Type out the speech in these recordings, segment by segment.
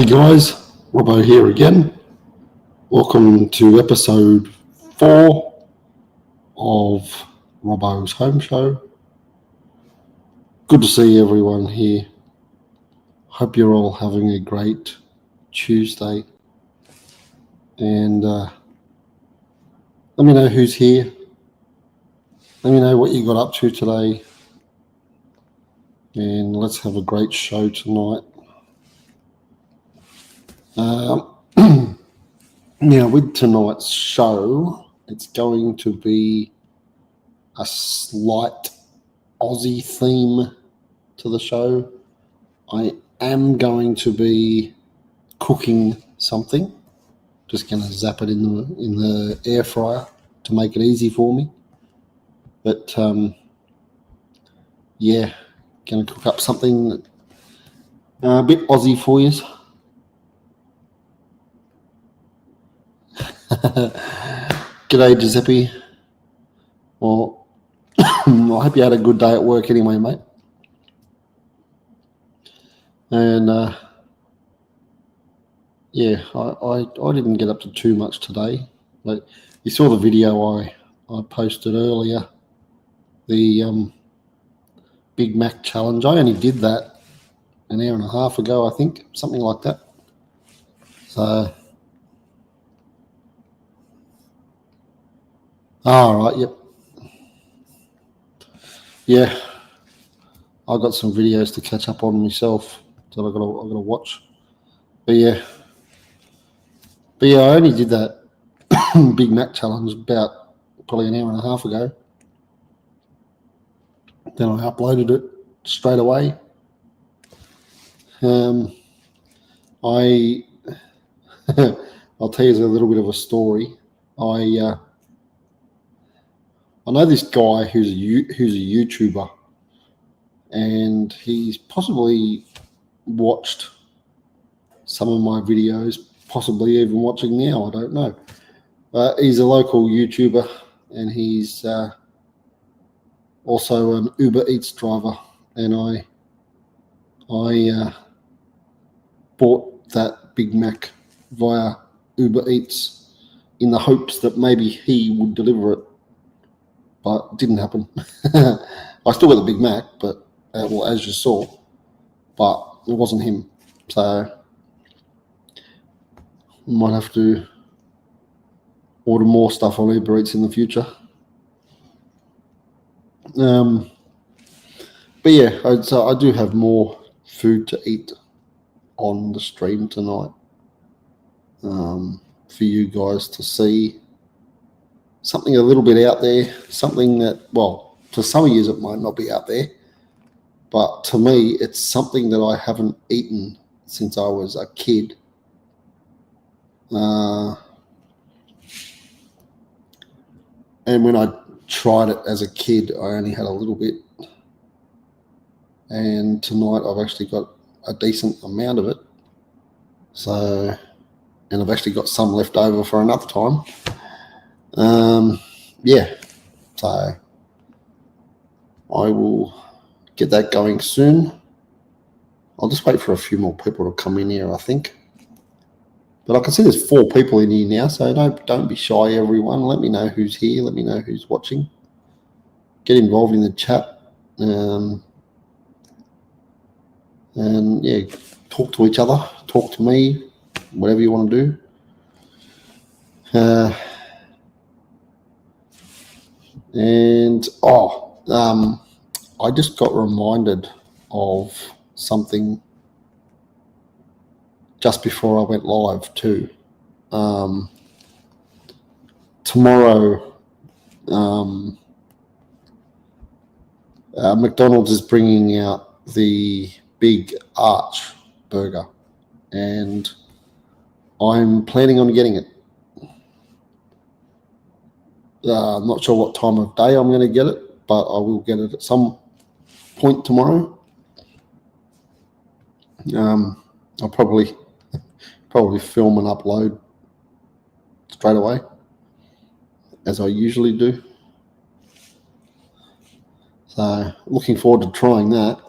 Hey guys, Robbo here again. Welcome to episode 4 of Robbo's Home Show. Good to see everyone here. Hope you're all having a great Tuesday. And let me know who's here. Let me know what you got up to today. And let's have a great show tonight. Now, with tonight's show, it's going to be a slight Aussie theme to the show. I am going to be cooking something. Just going to zap it in the air fryer to make it easy for me. But yeah, going to cook up something a bit Aussie for you. G'day, Giuseppe. Well, I hope you had a good day at work anyway, mate. And yeah, I didn't get up to too much today. But you saw the video I posted earlier, the Big Mac challenge. I only did that an hour and a half ago, I think, something like that. So, all right, yep. Yeah, I got some videos to catch up on myself that I gotta watch. But yeah, I only did that Big Mac challenge about probably an hour and a half ago. Then I uploaded it straight away. I'll tell you a little bit of a story. I know this guy who's a YouTuber, and he's possibly watched some of my videos, possibly even watching now, I don't know. He's a local YouTuber, and he's also an Uber Eats driver, and I bought that Big Mac via Uber Eats in the hopes that maybe he would deliver it, but it didn't happen. I still got the Big Mac, but well, as you saw, but it wasn't him. So might have to order more stuff on Uber Eats in the future. But yeah, I do have more food to eat on the stream tonight for you guys to see. Something a little bit out there, something that, well, to some of you it might not be out there, but to me it's something that I haven't eaten since I was a kid. And when I tried it as a kid, I only had a little bit. And tonight I've actually got a decent amount of it. So, and I've actually got some left over for another time. Yeah, so I will get that going soon. I'll just wait for a few more people to come in here, I think. But I can see there's 4 people in here now, so don't be shy, everyone. Let me know who's here. Let me know who's watching. Get involved in the chat. And yeah, talk to each other. Talk to me. Whatever you want to do. I just got reminded of something just before I went live too. Tomorrow, McDonald's is bringing out the Big Arch burger, and I'm planning on getting it. I'm not sure what time of day I'm going to get it, but I will get it at some point tomorrow. I'll probably film and upload straight away, as I usually do. So looking forward to trying that.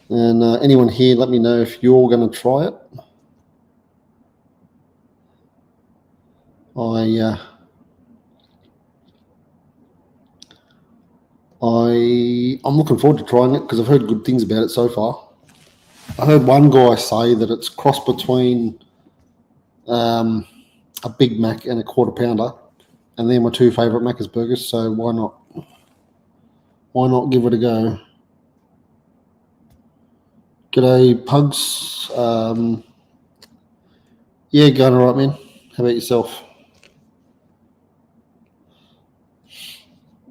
And anyone here, let me know if you're going to try it. I'm looking forward to trying it because I've heard good things about it so far. I heard one guy say that it's cross between a Big Mac and a quarter pounder, and they're my two favourite Macca's burgers. So why not? Why not give it a go? G'day, Pugs. Yeah, going all right, man. How about yourself?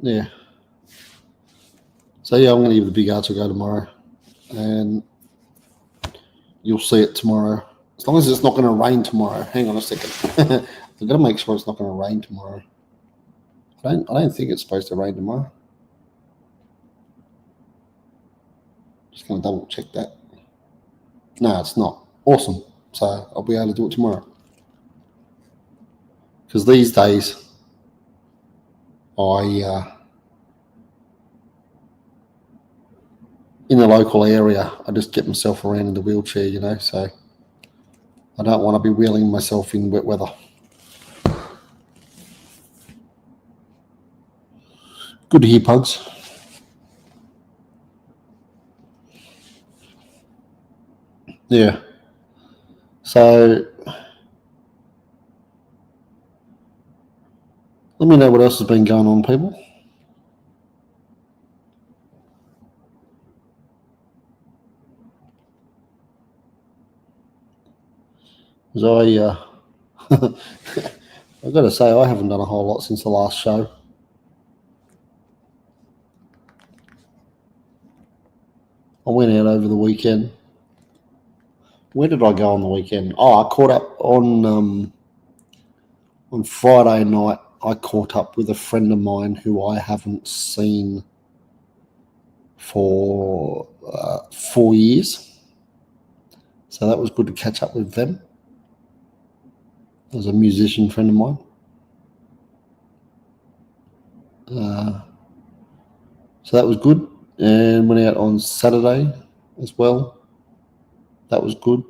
Yeah. So yeah, I'm going to give the Big Arch a go tomorrow, and you'll see it tomorrow. As long as it's not going to rain tomorrow. Hang on a second. I've got to make sure it's not going to rain tomorrow. I don't think it's supposed to rain tomorrow. Just going to double check that. No, it's not. Awesome. So I'll be able to do it tomorrow. Because these days, in the local area, I just get myself around in the wheelchair, you know, so I don't want to be wheeling myself in wet weather. Good to hear, Pugs. Yeah. So let me know what else has been going on, people. Because I've got to say, I haven't done a whole lot since the last show. I went out over the weekend. Where did I go on the weekend? Oh, I caught up on Friday night. I caught up with a friend of mine who I haven't seen for 4 years. So that was good to catch up with them. There's a musician friend of mine. So that was good. And went out on Saturday as well. That was good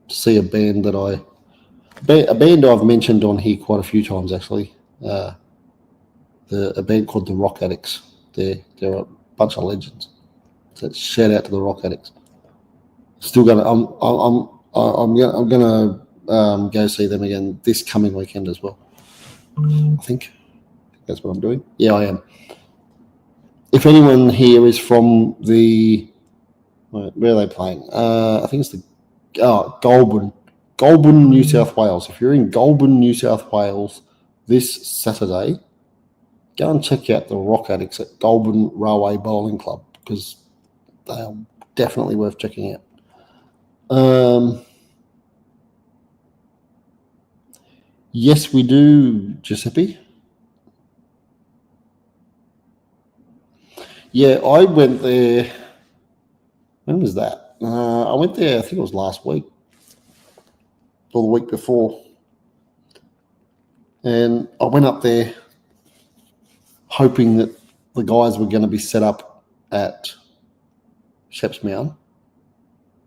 to see a band I've mentioned on here quite a few times actually. A band called the Rock Addicts. They're a bunch of legends. So shout out to the Rock Addicts. Still gonna I'm gonna go see them again this coming weekend as well. I think that's what I'm doing. Yeah, I am. If anyone here is from the where are they playing? I think it's the Goulburn, New South Wales. If you're in Goulburn, New South Wales this Saturday, go and check out the Rock Addicts at Goulburn Railway Bowling Club because they are definitely worth checking out. Yes, we do, Giuseppe. Yeah, I went there. When was that? I went there, I think it was last week or the week before. And I went up there hoping that the guys were going to be set up at Sheps Mound.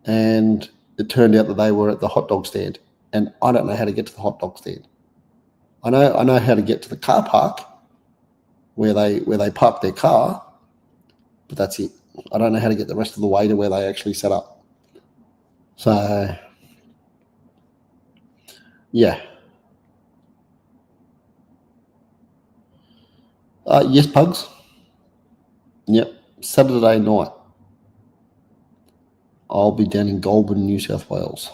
And it turned out that they were at the hot dog stand. And I don't know how to get to the hot dog stand. I know how to get to the car park where they park their car, but that's it. I don't know how to get the rest of the way to where they actually set up. So, yeah. Yes, Pugs. Yep. Saturday night, I'll be down in Goulburn, New South Wales.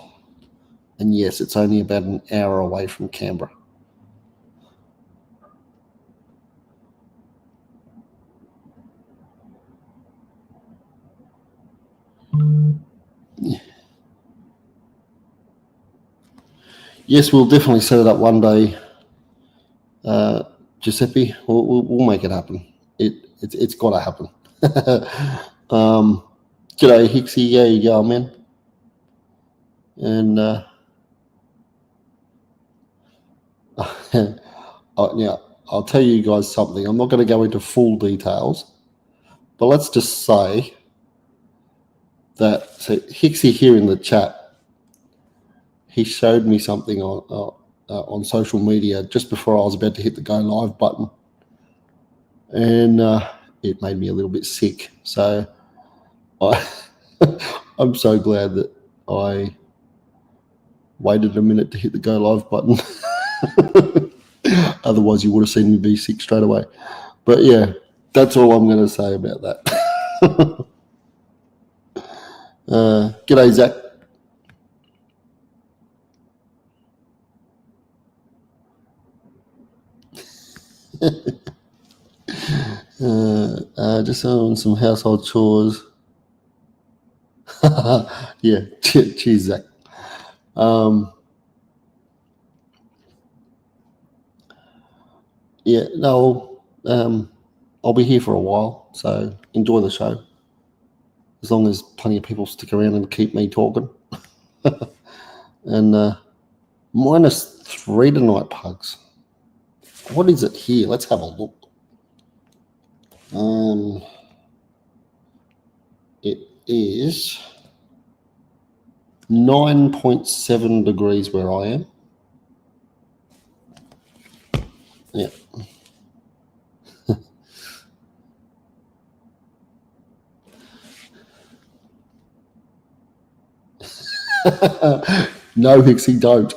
And yes, it's only about an hour away from Canberra. Yes, we'll definitely set it up one day, Giuseppe. We'll make it happen. It's got to happen. G'day, Hicksy. Yeah, you go, man. And now I'll tell you guys something. I'm not going to go into full details, but let's just say that Hicksy here in the chat, he showed me something on on social media just before I was about to hit the go live button, and it made me a little bit sick. So I'm so glad that I waited a minute to hit the go live button. Otherwise, you would have seen me be sick straight away. But yeah, that's all I'm going to say about that. G'day, Zach. Just on some household chores. Yeah, cheers, Zach. Yeah, no, I'll be here for a while, so enjoy the show. As long as plenty of people stick around and keep me talking. And -3 tonight, Pugs. What is it here? Let's have a look. It is 9.7 degrees where I am. Yeah. No, Hixie, don't.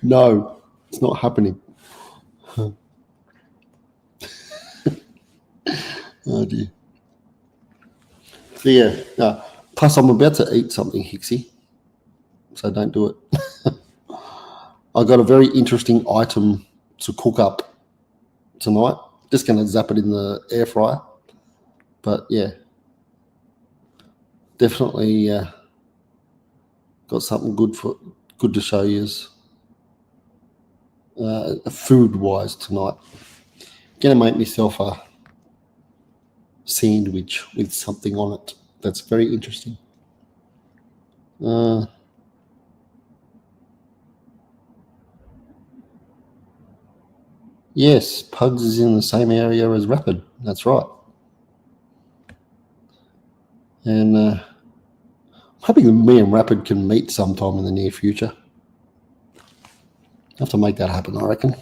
No, it's not happening. Oh dear. So yeah, plus I'm about to eat something, Hixie, so don't do it. I got a very interesting item to cook up tonight. Just going to zap it in the air fryer. But yeah, definitely got something good to show you food wise tonight. Going to make myself a sandwich with something on it. That's very interesting. Yes, Pugs is in the same area as Rapid. That's right. And I'm hoping that me and Rapid can meet sometime in the near future. Have to make that happen, I reckon.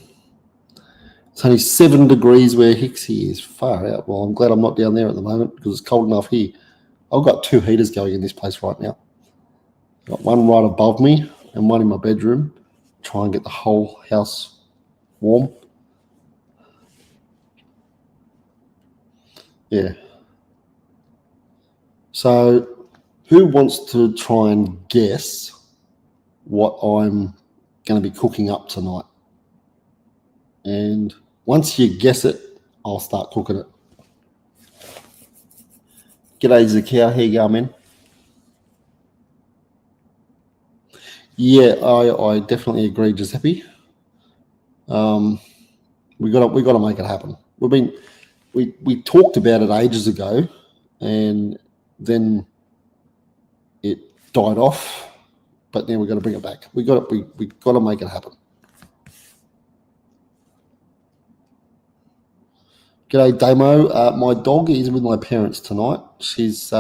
It's only 7 degrees where Hixie is. Far out. Well, I'm glad I'm not down there at the moment because it's cold enough here. I've got 2 heaters going in this place right now. Got one right above me and one in my bedroom. Try and get the whole house warm. Yeah. So, who wants to try and guess what I'm going to be cooking up tonight? And once you guess it, I'll start cooking it. G'day, Zakia. How you going, man? Yeah, I definitely agree, Giuseppe. We got to make it happen. We talked about it ages ago, and then it died off. But now we've got to bring it back. We got to make it happen. G'day, Damo. My dog is with my parents tonight. She's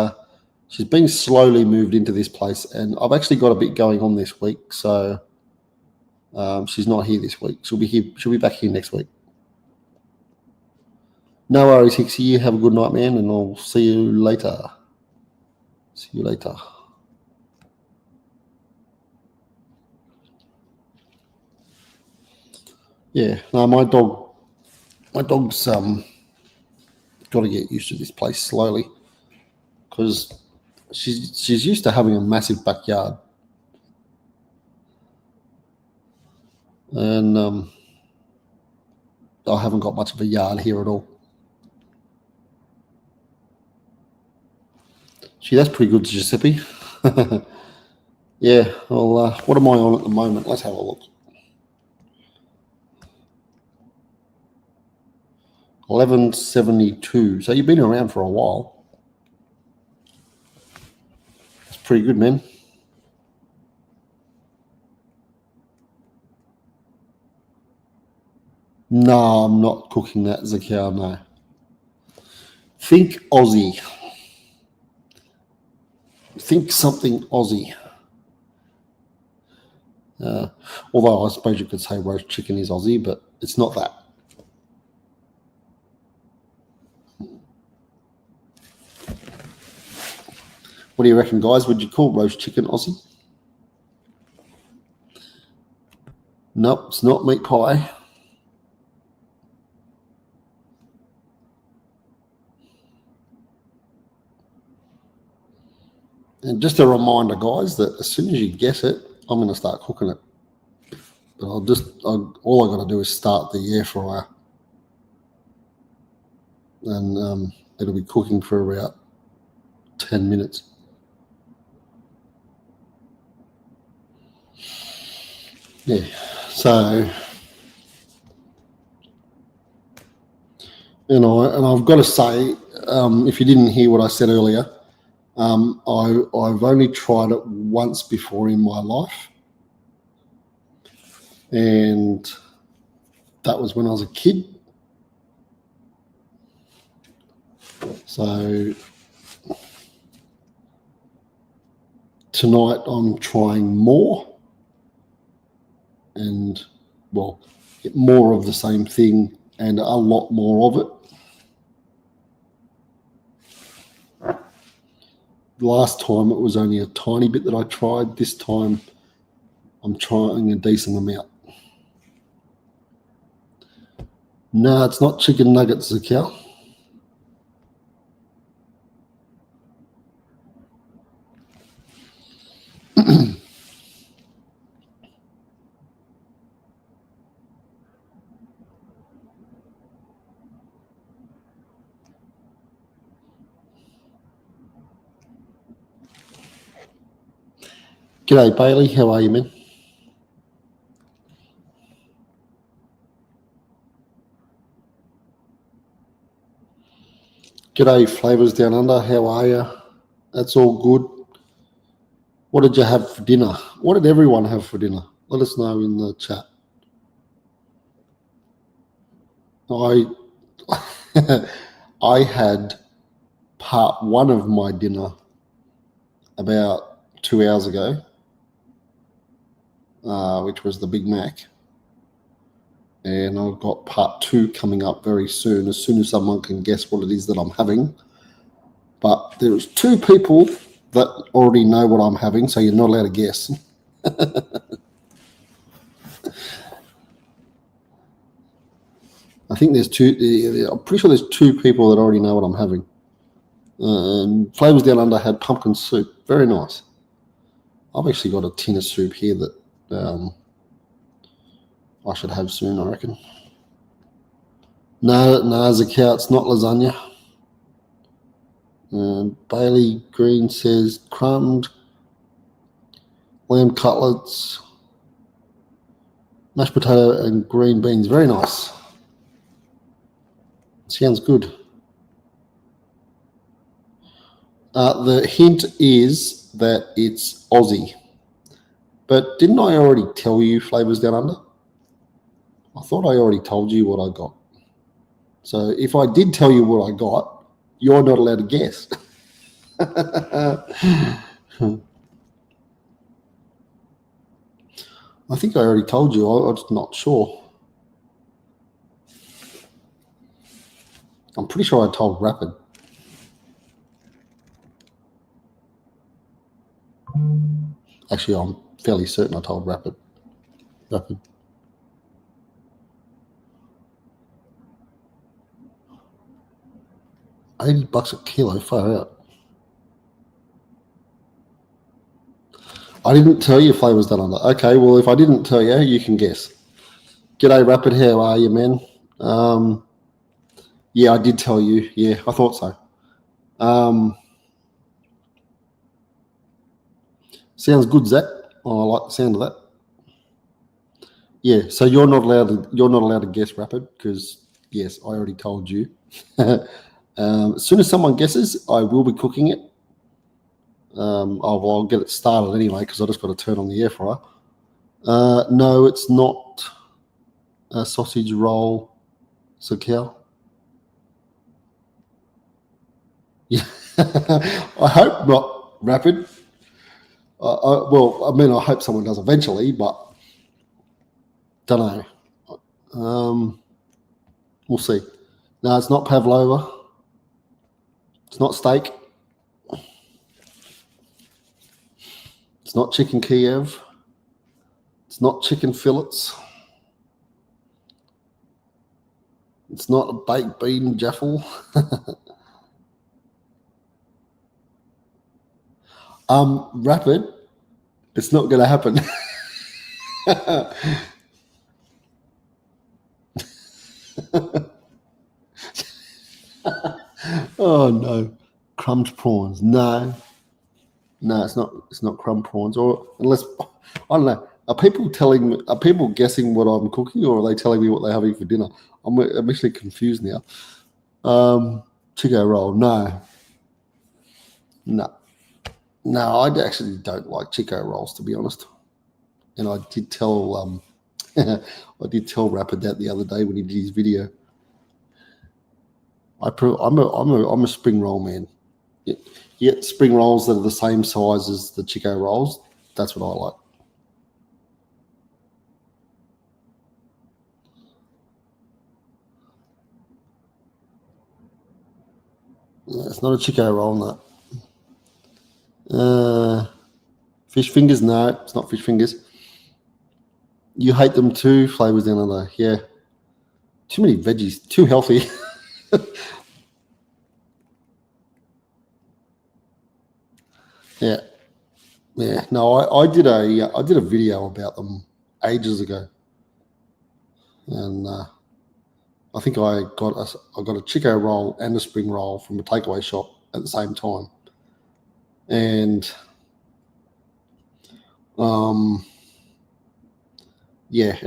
been slowly moved into this place, and I've actually got a bit going on this week, so she's not here this week. She'll be here. She'll be back here next week. No worries, Hixie. You have a good night, man, and I'll see you later. See you later. Yeah, no, my dog's got to get used to this place slowly because she's used to having a massive backyard, and I haven't got much of a yard here at all. Gee, that's pretty good, Giuseppe. Yeah, well, what am I on at the moment? Let's have a look. 1172. So you've been around for a while. That's pretty good, man. No, I'm not cooking that, Zakia, no. Think Aussie. Think something Aussie. Although I suppose you could say roast chicken is Aussie, but it's not that. What do you reckon, guys? Would you call roast chicken Aussie? Nope, it's not meat pie. And just a reminder, guys, that as soon as you get it, I'm going to start cooking it. But all I got to do is start the air fryer, and it'll be cooking for about 10 minutes. Yeah, so I've got to say, if you didn't hear what I said earlier, I've only tried it once before in my life, and that was when I was a kid. So tonight I'm trying more, and get more of the same thing and a lot more of it. Last time it was only a tiny bit that I tried. This time I'm trying a decent amount. No, it's not chicken nuggets, Zakel. G'day, Bailey. How are you, man? G'day, Flavours Down Under. How are you? That's all good. What did you have for dinner? What did everyone have for dinner? Let us know in the chat. I had part one of my dinner about 2 hours ago, which was the Big Mac. And I've got part two coming up very soon as someone can guess what it is that I'm having. But there's two people that already know what I'm having, so you're not allowed to guess. I think there's two. I'm pretty sure there's two people that already know what I'm having. Flavours Down Under had pumpkin soup. Very nice. I've actually got a tin of soup here that I should have soon, I reckon. No, Zakia, it's not lasagna. Bailey Green says crumbed lamb cutlets, mashed potato and green beans. Very nice. Sounds good. The hint is that it's Aussie. But didn't I already tell you Flavours Down Under? I thought I already told you what I got. So if I did tell you what I got, you're not allowed to guess. I think I already told you. I'm just not sure. I'm pretty sure I told Rapid. Actually, I'm fairly certain I told Rapid. $80 a kilo, far out. I didn't tell you Flavours Down Under. Okay, well, if I didn't tell you, you can guess. G'day, Rapid. How are you, man? Yeah, I did tell you. Yeah, I thought so. Sounds good, Zach. Oh, I like the sound of that. Yeah, so you're not allowed to guess, Rapid, because yes, I already told you. As soon as someone guesses, I will be cooking it. I'll get it started anyway because I just got to turn on the air fryer. No, it's not a sausage roll, Zakel. Yeah, I hope not, Rapid. I hope someone does eventually, but Don't know. We'll see. No, it's not pavlova. It's not steak. It's not chicken Kiev. It's not chicken fillets. It's not a baked bean jaffle. Rapid. It's not going to happen. Oh no, crumbed prawns. No, it's not. It's not crumb prawns. Or unless I don't know. Are people guessing what I'm cooking, or are they telling me what they're having for dinner? I'm actually confused now. Chico roll. No. I actually don't like Chico rolls, to be honest. And I did tell Rapid that the other day when he did his video. I'm a spring roll man. You get spring rolls that are the same size as the Chico rolls. That's what I like. Yeah, it's not a Chico roll, no. Fish fingers? No, it's not fish fingers. You hate them too, flavors down under. Yeah. Too many veggies. Too healthy. Yeah. No, I did a video about them ages ago, and I think I got a Chico roll and a spring roll from a takeaway shop at the same time, and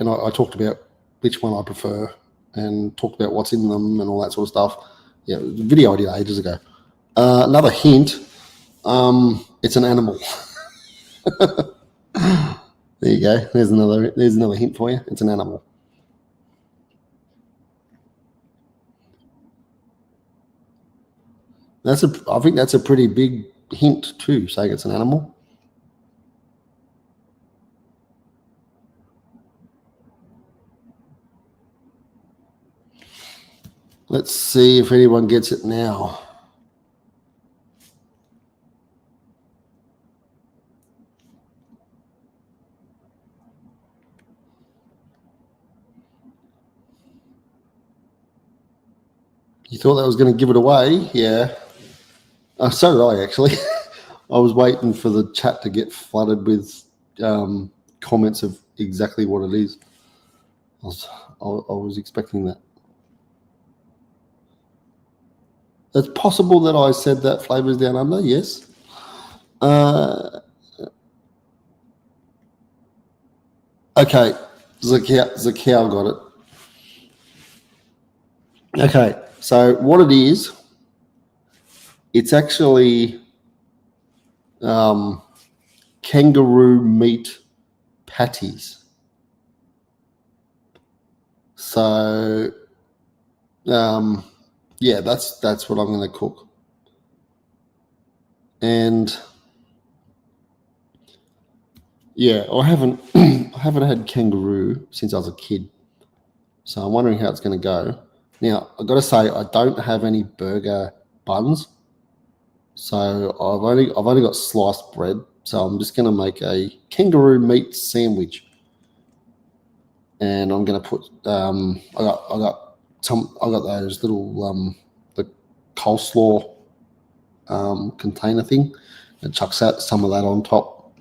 and I talked about which one I prefer and talked about what's in them and all that sort of stuff. Yeah, it was a video I did ages ago. Another hint, it's an animal. There you go. There's another hint for you. It's an animal. I think that's a pretty big hint too, saying it's an animal. Let's see if anyone gets it now. You thought that was going to give it away? Yeah. So did I, actually. I was waiting for the chat to get flooded with comments of exactly what it is. I was expecting that. It's possible that I said that flavors down under, yes. Okay, Zakiel got it. Okay, so what it is, it's actually kangaroo meat patties. So, yeah, that's what I'm going to cook. And yeah, I haven't had kangaroo since I was a kid, so I'm wondering how it's going to go. Now, I've got to say, I don't have any burger buns, so I've only got sliced bread. So I'm just going to make a kangaroo meat sandwich, and I'm going to put I got those little the coleslaw container thing, and chuck some of that on top,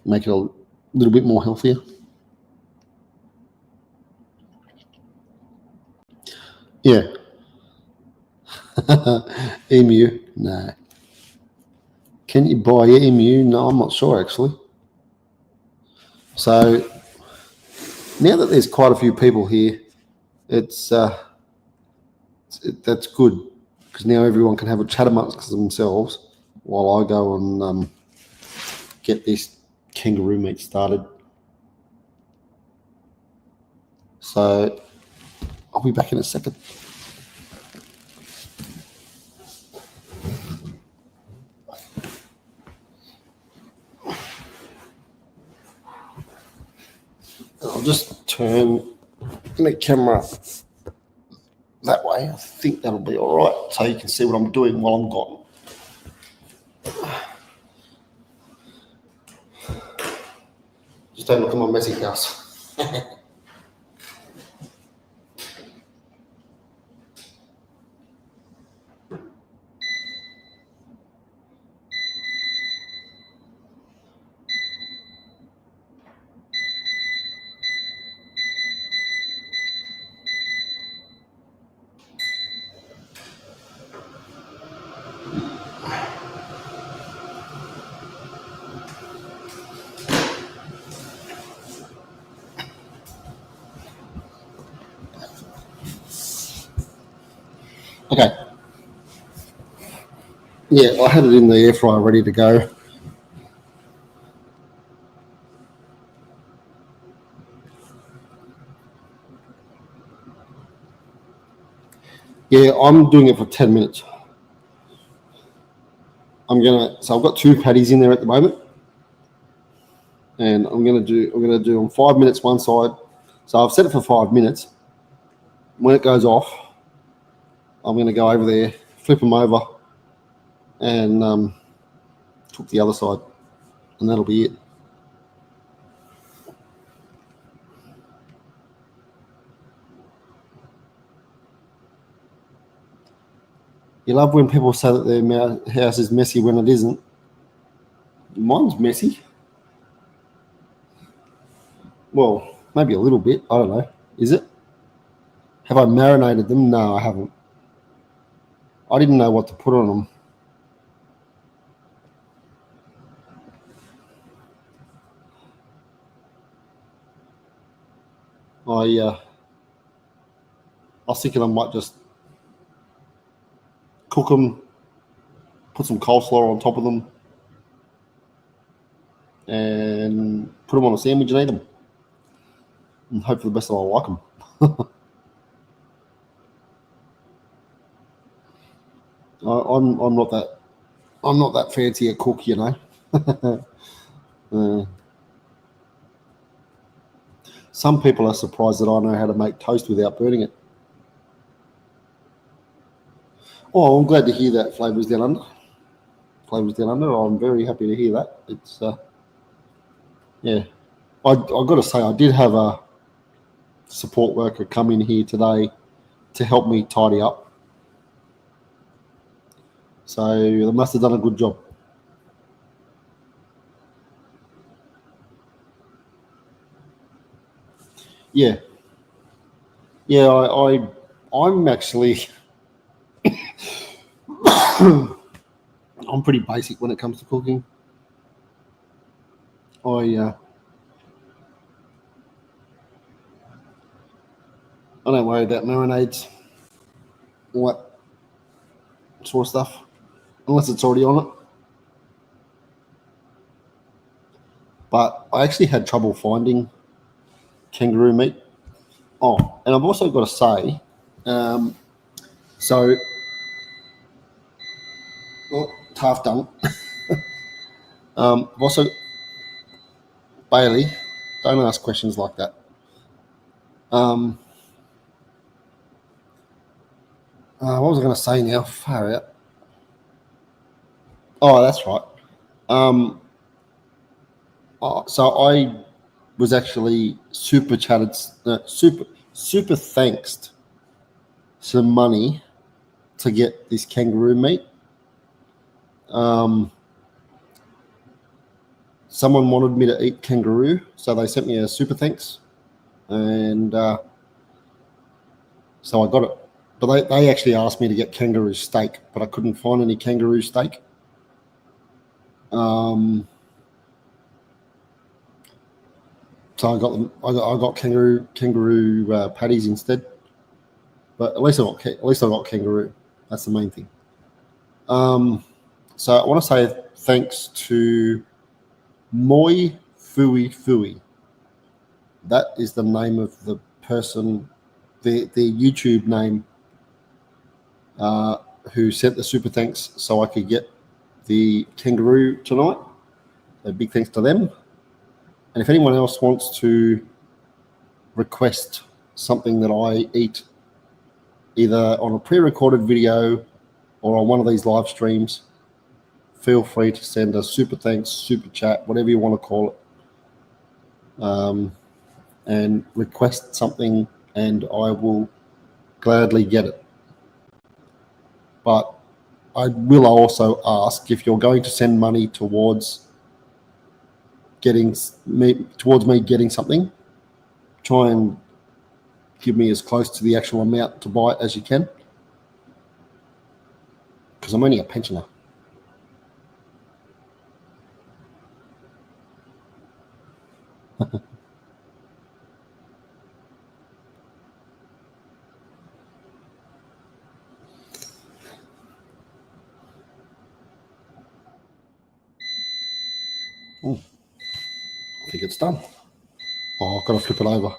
make it a little bit more healthier. Yeah. Emu? No. Can you buy emu? No, I'm not sure actually. So now that there's quite a few people here, that's good, because now everyone can have a chat amongst themselves while I go and get this kangaroo meat started. So I'll be back in a second. I'll I'll just turn the camera that way. I think that'll be all right, so you can see what I'm doing while I'm gone. Just don't look at my messy house. Okay. Yeah, I had it in the air fryer ready to go. Yeah, I'm doing it for 10 minutes. So I've got 2 patties in there at the moment, and I'm gonna do them 5 minutes one side. So I've set it for 5 minutes. When it goes off, I'm gonna go over there, flip them over, and cook the other side, and that'll be it. You love when people say that their house is messy when it isn't. Mine's messy. Well, maybe a little bit. I don't know. Is it? Have I marinated them? No, I haven't. I didn't know what to put on them. I was thinking I might just cook them, put some coleslaw on top of them, and put them on a sandwich and eat them. And hope for the best that I like them. I'm not that fancy a cook, you know. Some people are surprised that I know how to make toast without burning it. Oh, I'm glad to hear that. Flavors Down Under. I'm very happy to hear that. It's yeah. I got to say, I did have a support worker come in here today to help me tidy up. So they must have done a good job. Yeah. I'm actually I'm pretty basic when it comes to cooking. I don't worry about marinades, all that sort of stuff, unless it's already on it. But I actually had trouble finding kangaroo meat. Oh, and I've also got to say, so, well, half done. I've also, Bailey, don't ask questions like that. What was I going to say now? Far out. Oh, that's right. So I was actually super thanks some money to get this kangaroo meat. Someone wanted me to eat kangaroo, so they sent me a super thanks, and so I got it. But they actually asked me to get kangaroo steak, but I couldn't find any kangaroo steak. So I got kangaroo patties instead. But at least I got kangaroo. That's the main thing. So I want to say thanks to Moi Fui. That is the name of the person, their YouTube name, who sent the super thanks so I could get the kangaroo tonight. So big thanks to them. And if anyone else wants to request something that I eat either on a pre-recorded video or on one of these live streams, feel free to send a super thanks, super chat, whatever you want to call it, and request something, and I will gladly get it. But I will also ask, if you're going to send money towards me getting something, try and give me as close to the actual amount to buy it as you can, because I'm only a pensioner. I think it's done. Oh, I've got to flip it over.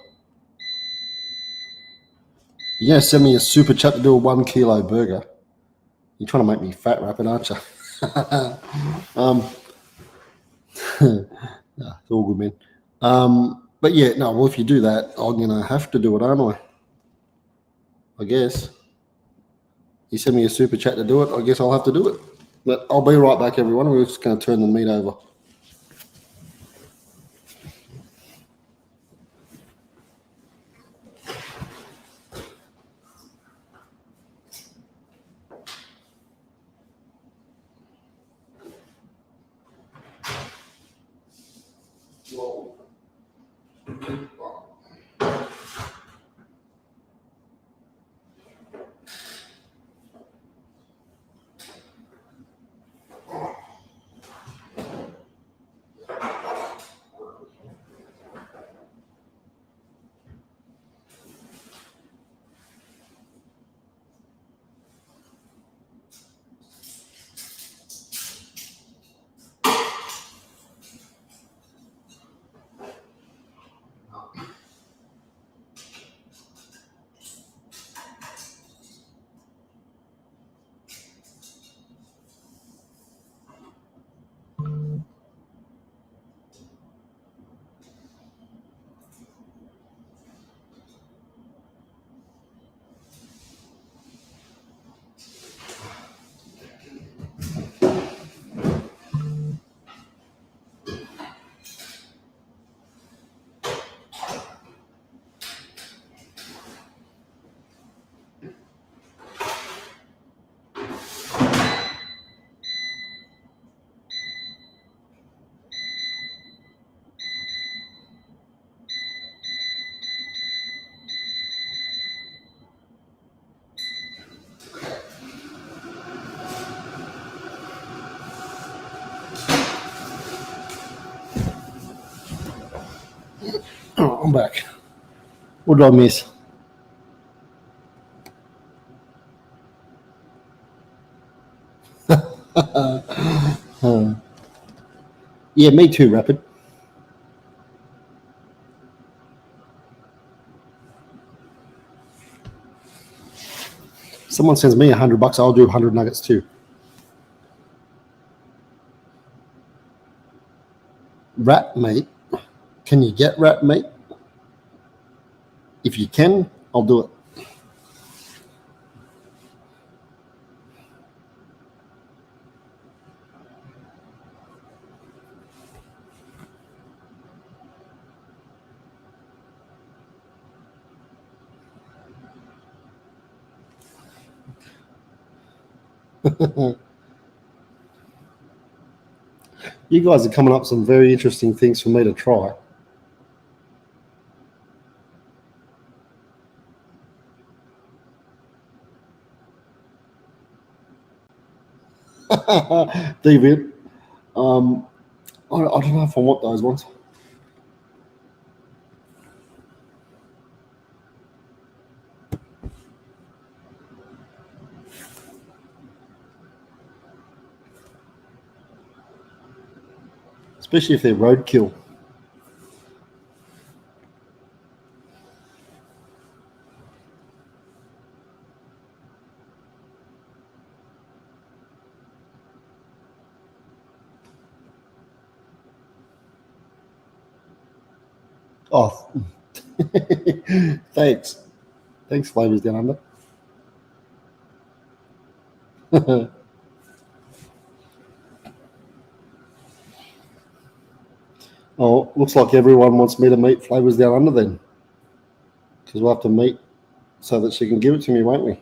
Yeah, send me a super chat to do a 1 kilo burger. You're trying to make me fat rapping, aren't you? It's all good, man. But yeah, no, well, if you do that, I'm going to have to do it, aren't I guess. You send me a super chat to do it, I guess I'll have to do it. But I'll be right back, everyone. We're just going to turn the meat over. Oh, I'm back. What did I miss? Yeah, me too, Rapid. Someone sends me $100, I'll do 100 nuggets too. Rat meat? Can you get rat meat? If you can, I'll do it. You guys are coming up with some very interesting things for me to try. David, I don't know if I want those ones. Especially if they're roadkill. Oh, Thanks. Thanks, Flavors Down Under. Oh, looks like everyone wants me to meet Flavors Down Under then. Because we'll have to meet so that she can give it to me, won't we?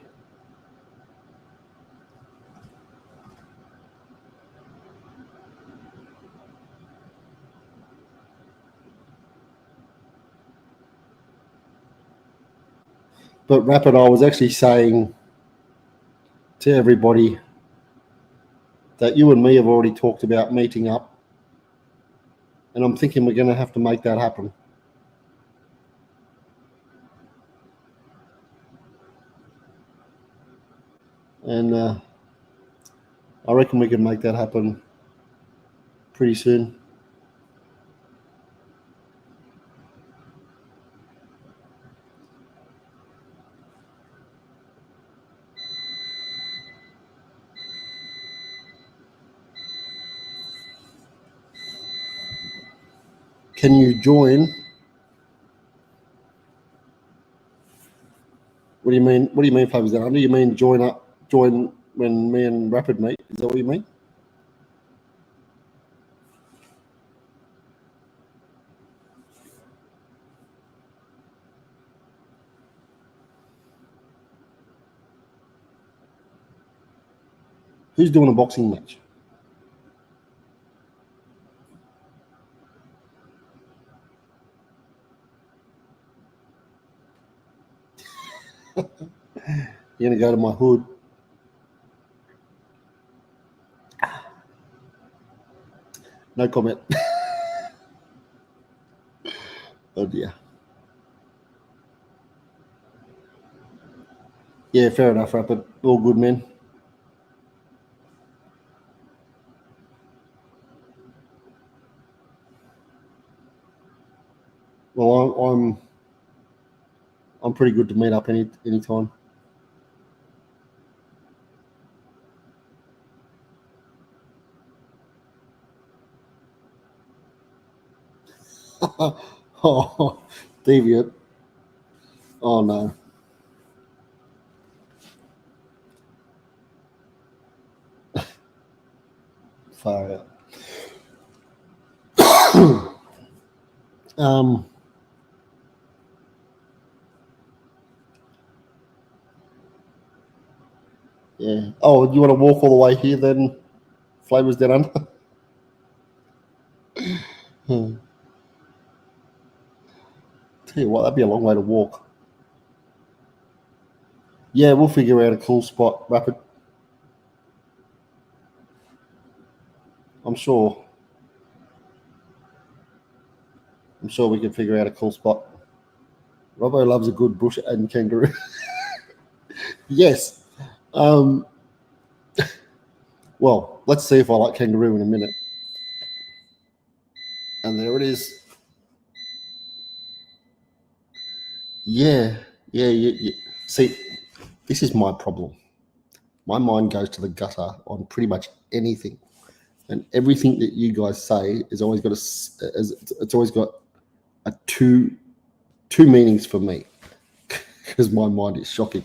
But Rapid, I was actually saying to everybody that you and me have already talked about meeting up. And I'm thinking we're going to have to make that happen. And I reckon we can make that happen pretty soon. Can you join? What do you mean? What do you mean, Flavors Down Under? You mean join when me and Rapid meet? Is that what you mean? Who's doing a boxing match? You're going to go to my hood. No comment. Oh dear. Yeah, fair enough, Rapid. All good, man. Well, I'm pretty good to meet up any time. Oh, deviant. Oh no. Far out. Yeah. Oh, you want to walk all the way here then? Flavors Down Under? Tell you what, that'd be a long way to walk. Yeah, we'll figure out a cool spot, Rapid. I'm sure we can figure out a cool spot. Robbo loves a good bush and kangaroo. Yes. Well, let's see if I like kangaroo in a minute. And there it is. Yeah. See, this is my problem. My mind goes to the gutter on pretty much anything, and everything that you guys say is always got it's always got a two meanings for me because my mind is shocking.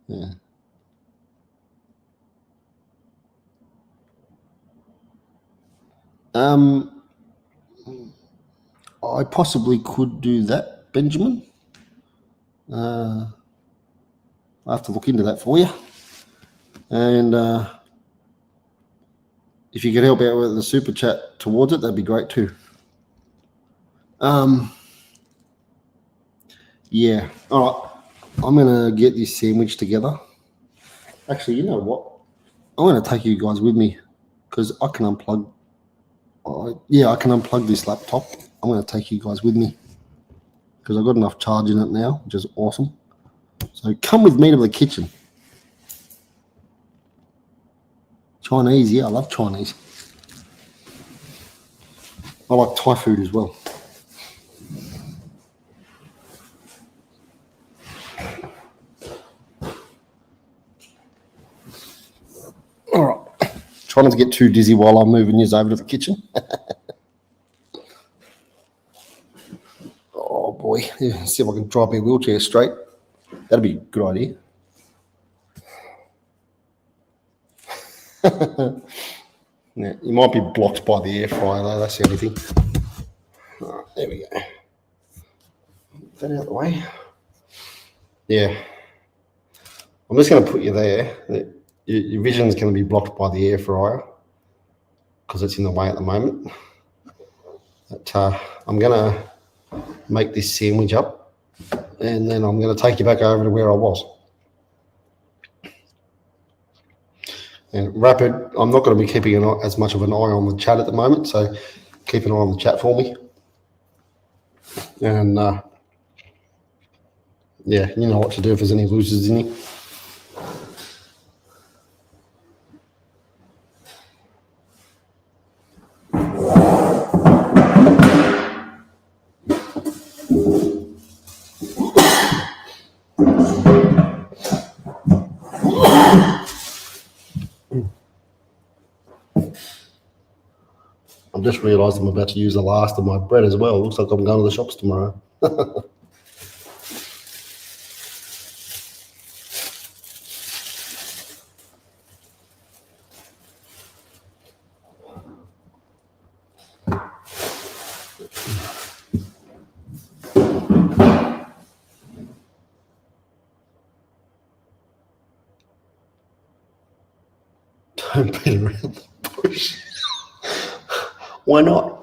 Yeah. I possibly could do that, Benjamin. I have to look into that for you. And if you could help out with the super chat towards it, that'd be great too. Yeah. All right. I'm going to get this sandwich together. Actually, you know what? I'm going to take you guys with me because I can unplug. I can unplug this laptop. I'm going to take you guys with me because I've got enough charge in it now, which is awesome. So come with me to the kitchen. Chinese, yeah, I love Chinese. I like Thai food as well. All right. Try not to get too dizzy while I'm moving you over to the kitchen. Yeah, see if I can drive my wheelchair straight. That'd be a good idea. Yeah, you might be blocked by the air fryer though, that's the only thing. There we go. Get that out of the way. Yeah. I'm just going to put you there. Your vision's going to be blocked by the air fryer because it's in the way at the moment. But I'm going to make this sandwich up and then I'm going to take you back over to where I was. And Rapid, I'm not going to be keeping as much of an eye on the chat at the moment, so keep an eye on the chat for me. And yeah, you know what to do if there's any losers in here. I've just realised I'm about to use the last of my bread as well. Looks like I'm going to the shops tomorrow. Don't beat around the bush. Why not?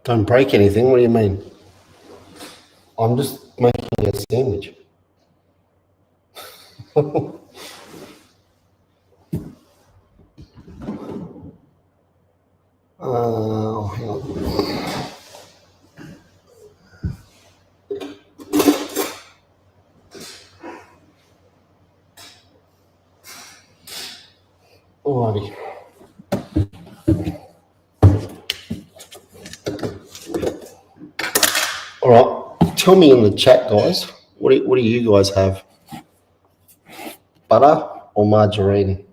Don't break anything, what do you mean? I'm just making a sandwich. Hang on. Alrighty. All right. Tell me in the chat, guys. What do you guys have? Butter or margarine?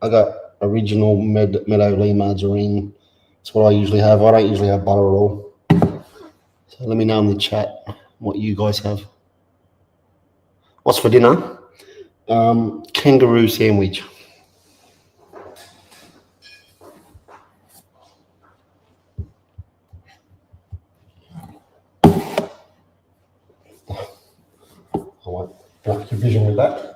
I got original Meadow Lee margarine. That's what I usually have. I don't usually have butter at all. So let me know in the chat what you guys have. What's for dinner? Kangaroo sandwich. I won't block your vision with that.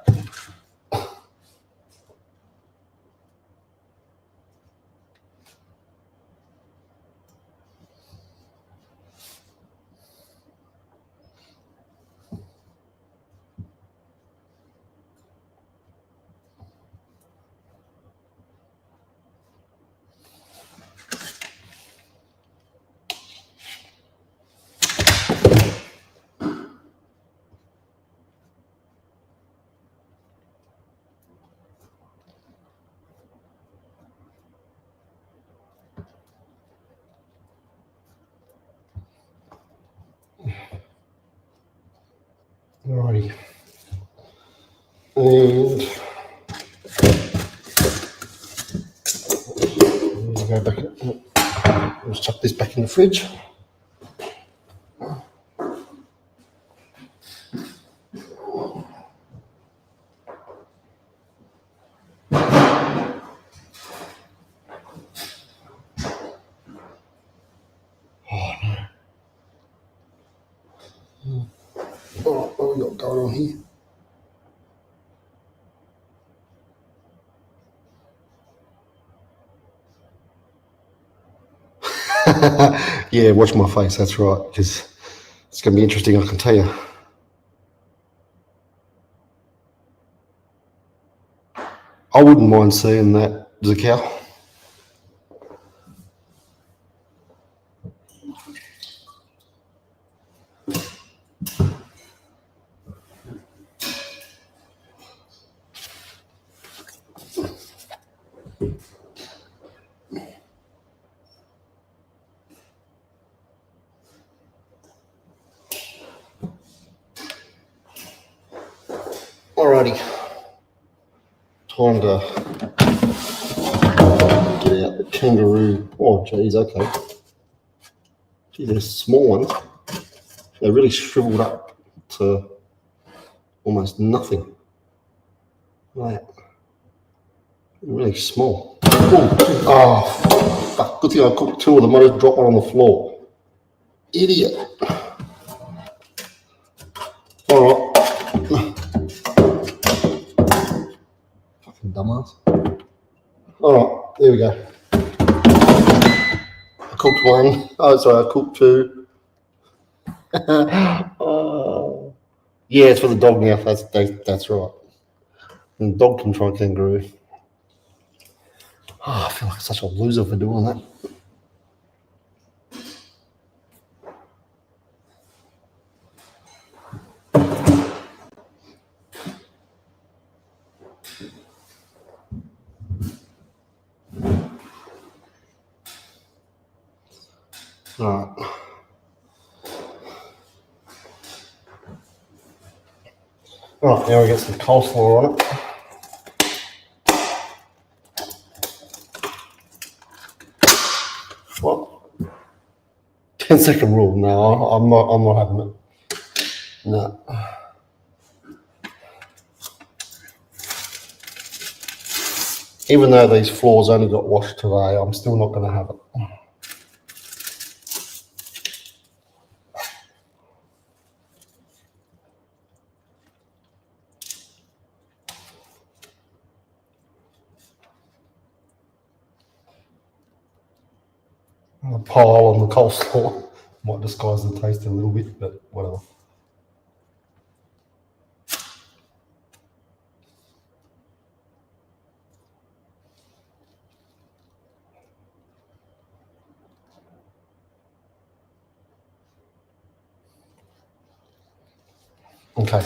Alrighty. And go back. Let's chuck this back in the fridge. What we got going on here? Yeah, watch my face, that's right, because it's going to be interesting, I can tell you. I wouldn't mind seeing that, Zakal. Alrighty, time to get out the kangaroo. Oh, geez, okay. Gee, there's small ones. They're really shriveled up to almost nothing. Right. Really small. Oh, fuck. Good thing I cooked two of them. I just dropped one on the floor. Idiot. Alright. Fucking dumbass. Alright, there we go. I cooked one. Oh, sorry, I cooked two. Oh. Yeah, it's for the dog now. That's right. And the dog can try kangaroo. Oh, I feel like such a loser for doing that. Alright. Alright, now we get some coleslaw on it. What? 10-second rule. No, I'm not having it. No. Even though these floors only got washed today, I'm still not going to have it. The pile on the coleslaw might disguise the taste a little bit, but whatever. Okay.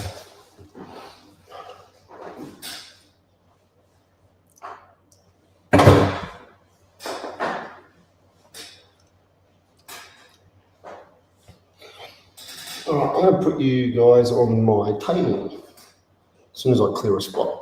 All right, I'm going to put you guys on my table as soon as I clear a spot.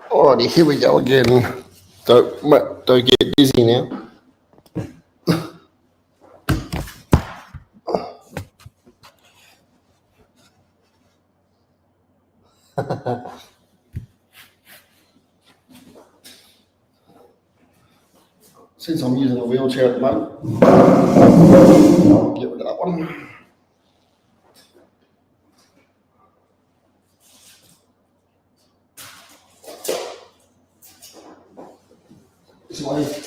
Alrighty, here we go again. Don't get dizzy now. Since I'm using a wheelchair at the moment, I'll get rid of that one. This way.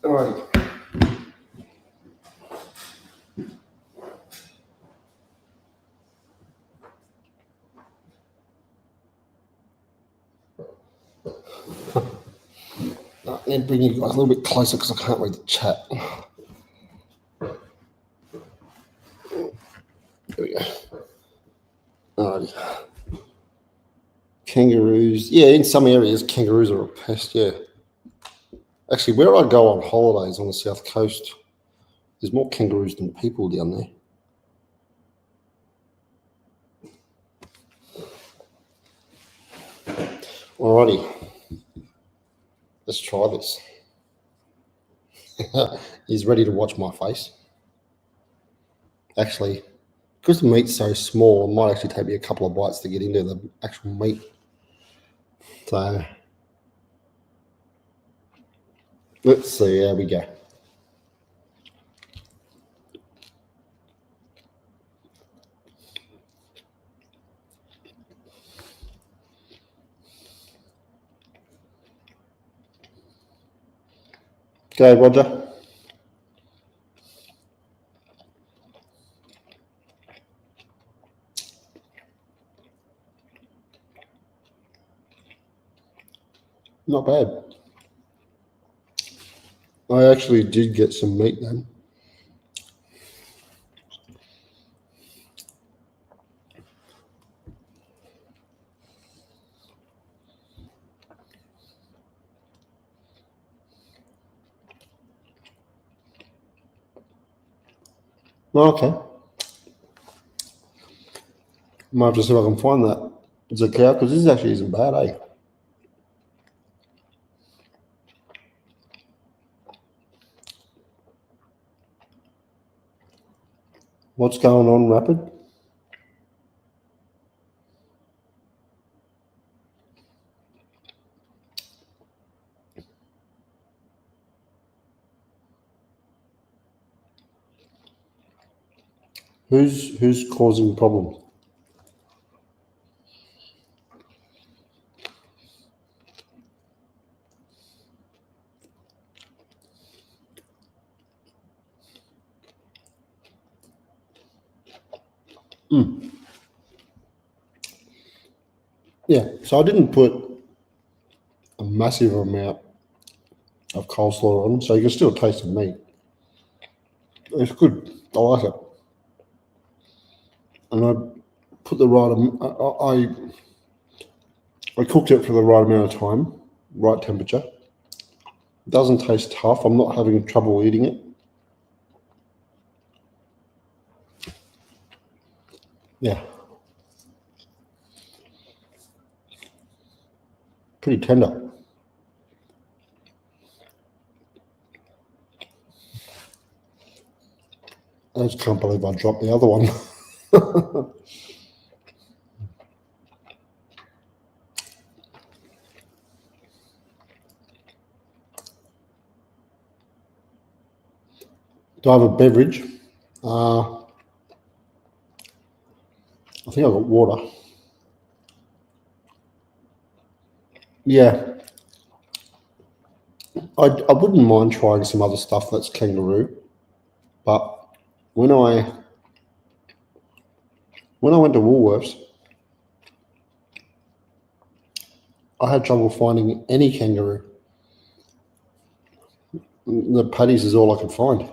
Alrighty. I need to bring you guys a little bit closer because I can't read the chat. There we go. Alrighty. Kangaroos. Yeah, in some areas, kangaroos are a pest, yeah. Actually, where I go on holidays on the south coast, there's more kangaroos than people down there. Alrighty. Let's try this. He's ready to watch my face. Actually, because the meat's so small, it might actually take me a couple of bites to get into the actual meat. So let's see how we go. Go, Roger. Not bad. I actually did get some meat then. Okay. Might have to see if I can find that. It's a cow, because this actually isn't bad, eh? What's going on, Rapid? Who's causing problems? Yeah, so I didn't put a massive amount of coleslaw on, so you can still taste the meat. It's good. I like it. And I put the right. I cooked it for the right amount of time, right temperature. It doesn't taste tough. I'm not having trouble eating it. Yeah, pretty tender. I just can't believe I dropped the other one. Do I have a beverage? I think I've got water. Yeah, I wouldn't mind trying some other stuff that's kangaroo, but when I went to Woolworths, I had trouble finding any kangaroo. The patties is all I could find.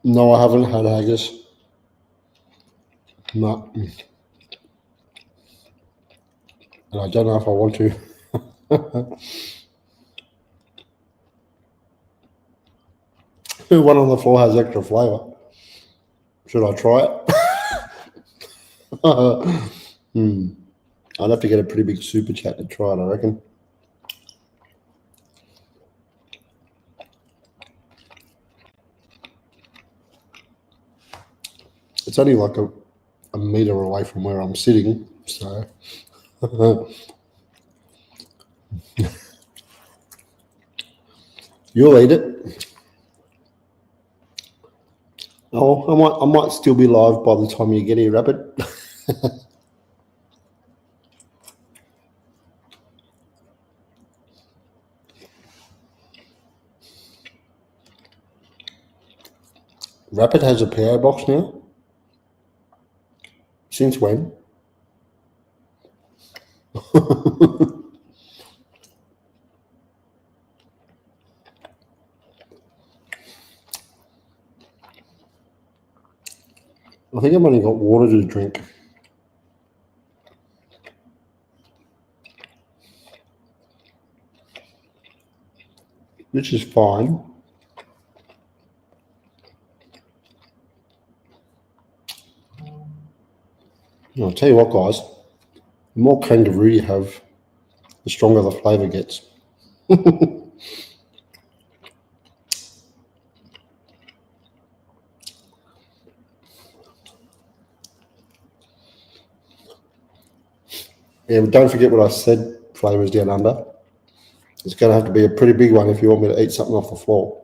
No, I haven't had haggis. No, and I don't know if I want to. One on the floor has extra flavour. Should I try it? I'd have to get a pretty big super chat to try it, I reckon. It's only like a metre away from where I'm sitting, so. You'll eat it. Oh, I might still be live by the time you get here, Rapid. Rapid has a PO box now. Since when? I think I've only got water to drink. Which is fine. I'll tell you what, guys, the more kangaroo you have, the stronger the flavour gets. Yeah, but don't forget what I said, flavours down under. It's going to have to be a pretty big one if you want me to eat something off the floor.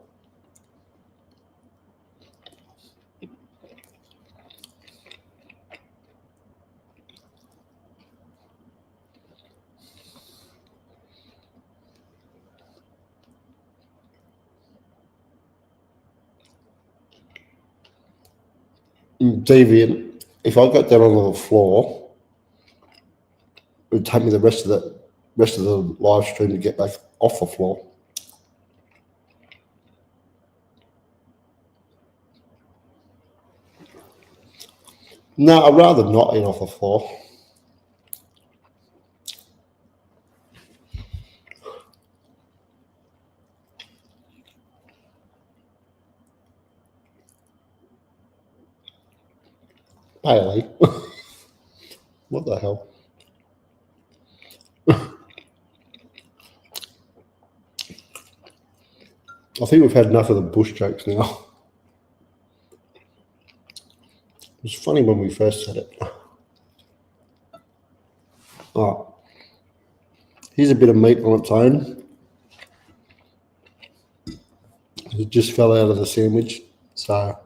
Deviant, if I got down onto the floor, it would take me the rest of the live stream to get back off the floor. No, I'd rather not eat off the floor. Bailey. What the hell? I think we've had enough of the bush jokes now. It was funny when we first said it. All right. Here's a bit of meat on its own. It just fell out of the sandwich, so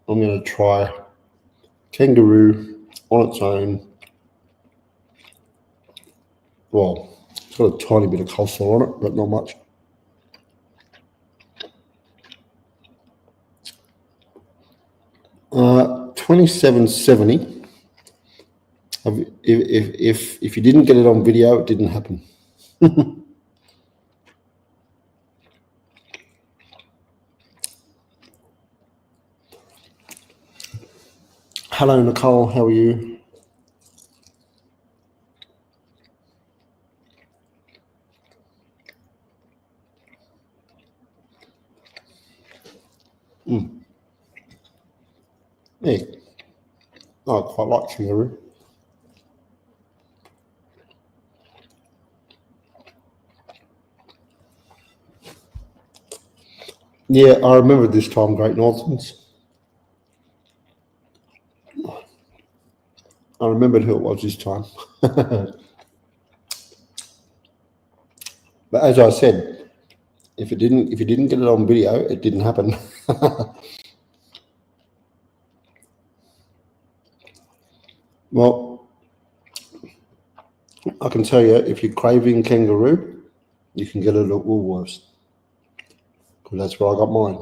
I'm going to try kangaroo on its own. Well, it's got a tiny bit of coleslaw on it, but not much. $27.70. If you didn't get it on video, it didn't happen. Hello, Nicole. How are you? Yeah. I quite like kangaroo. Yeah, I remember this time, Great Northerns. I remembered who it was this time. But as I said, if you didn't get it on video, it didn't happen. Well, I can tell you, if you're craving kangaroo, you can get it at Woolworths, because that's where I got mine.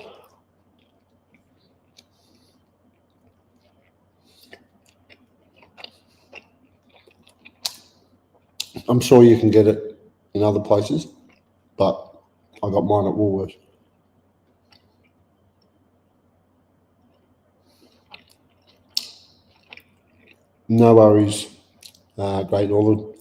I'm sure you can get it in other places, but I got mine at Woolworths. No worries, Great Northern.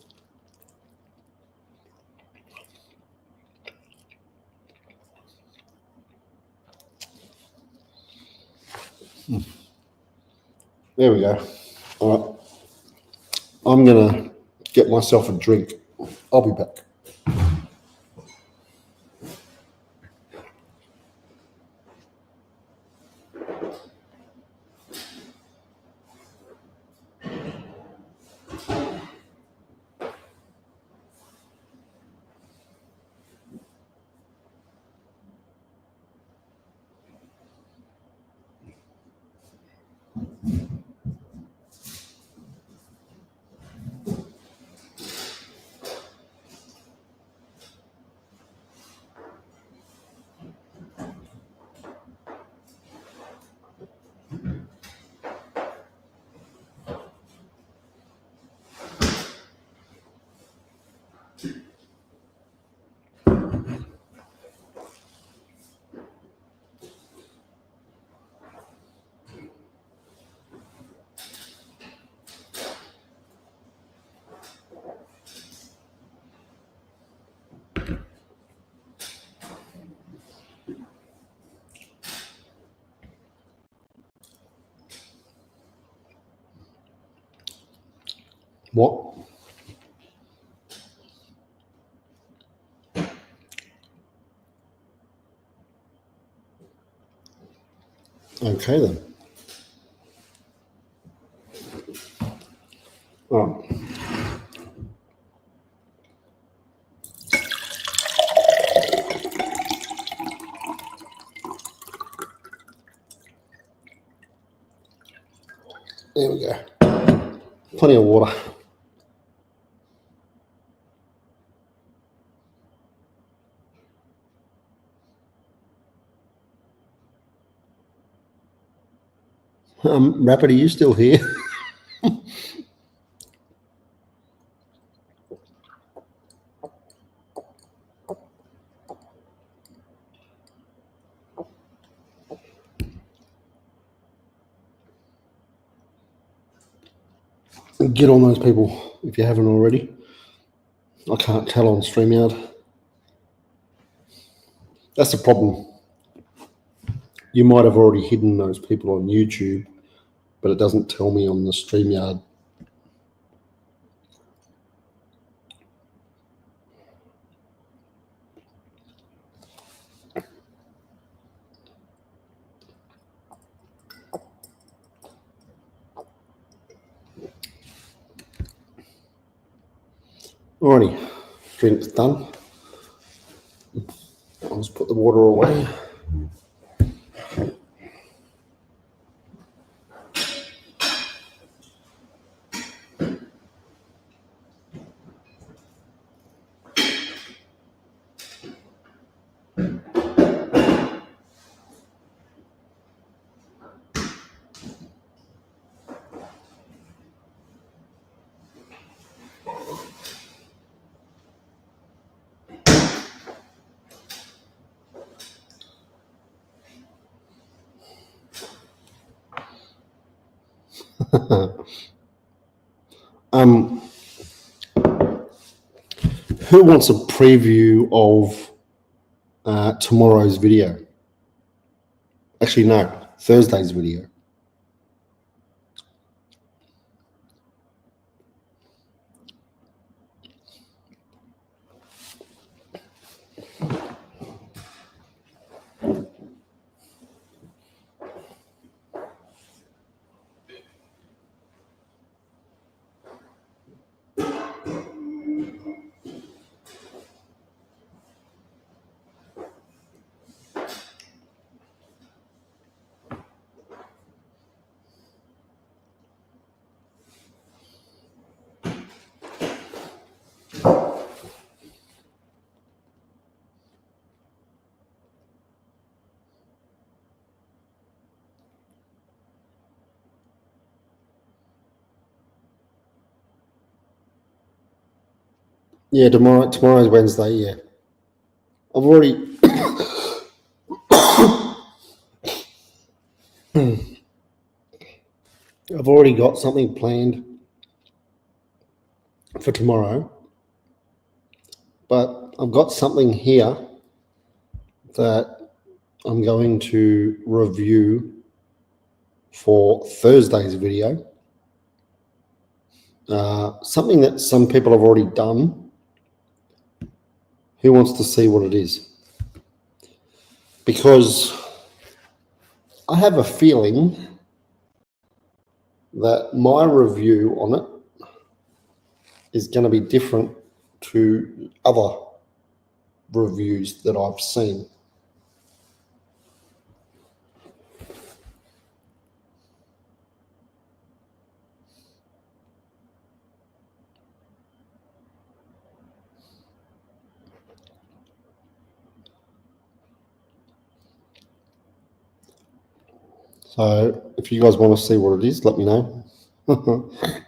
There we go. All right. I'm going to get myself a drink. I'll be back. What? Okay then. Right. There we go. Plenty of water. Rapid, are you still here? Get on those people if you haven't already. I can't tell on StreamYard. That's the problem. You might have already hidden those people on YouTube, but it doesn't tell me on the StreamYard. Alrighty, drink's done. I'll just put the water away. Who wants a preview of tomorrow's video? Actually, no, Thursday's video. Yeah, tomorrow's Wednesday, yeah. I've already I've already got something planned for tomorrow, but I've got something here that I'm going to review for Thursday's video. Something that some people have already done. Who wants to see what it is? Because I have a feeling that my review on it is going to be different to other reviews that I've seen. So if you guys want to see what it is, let me know. it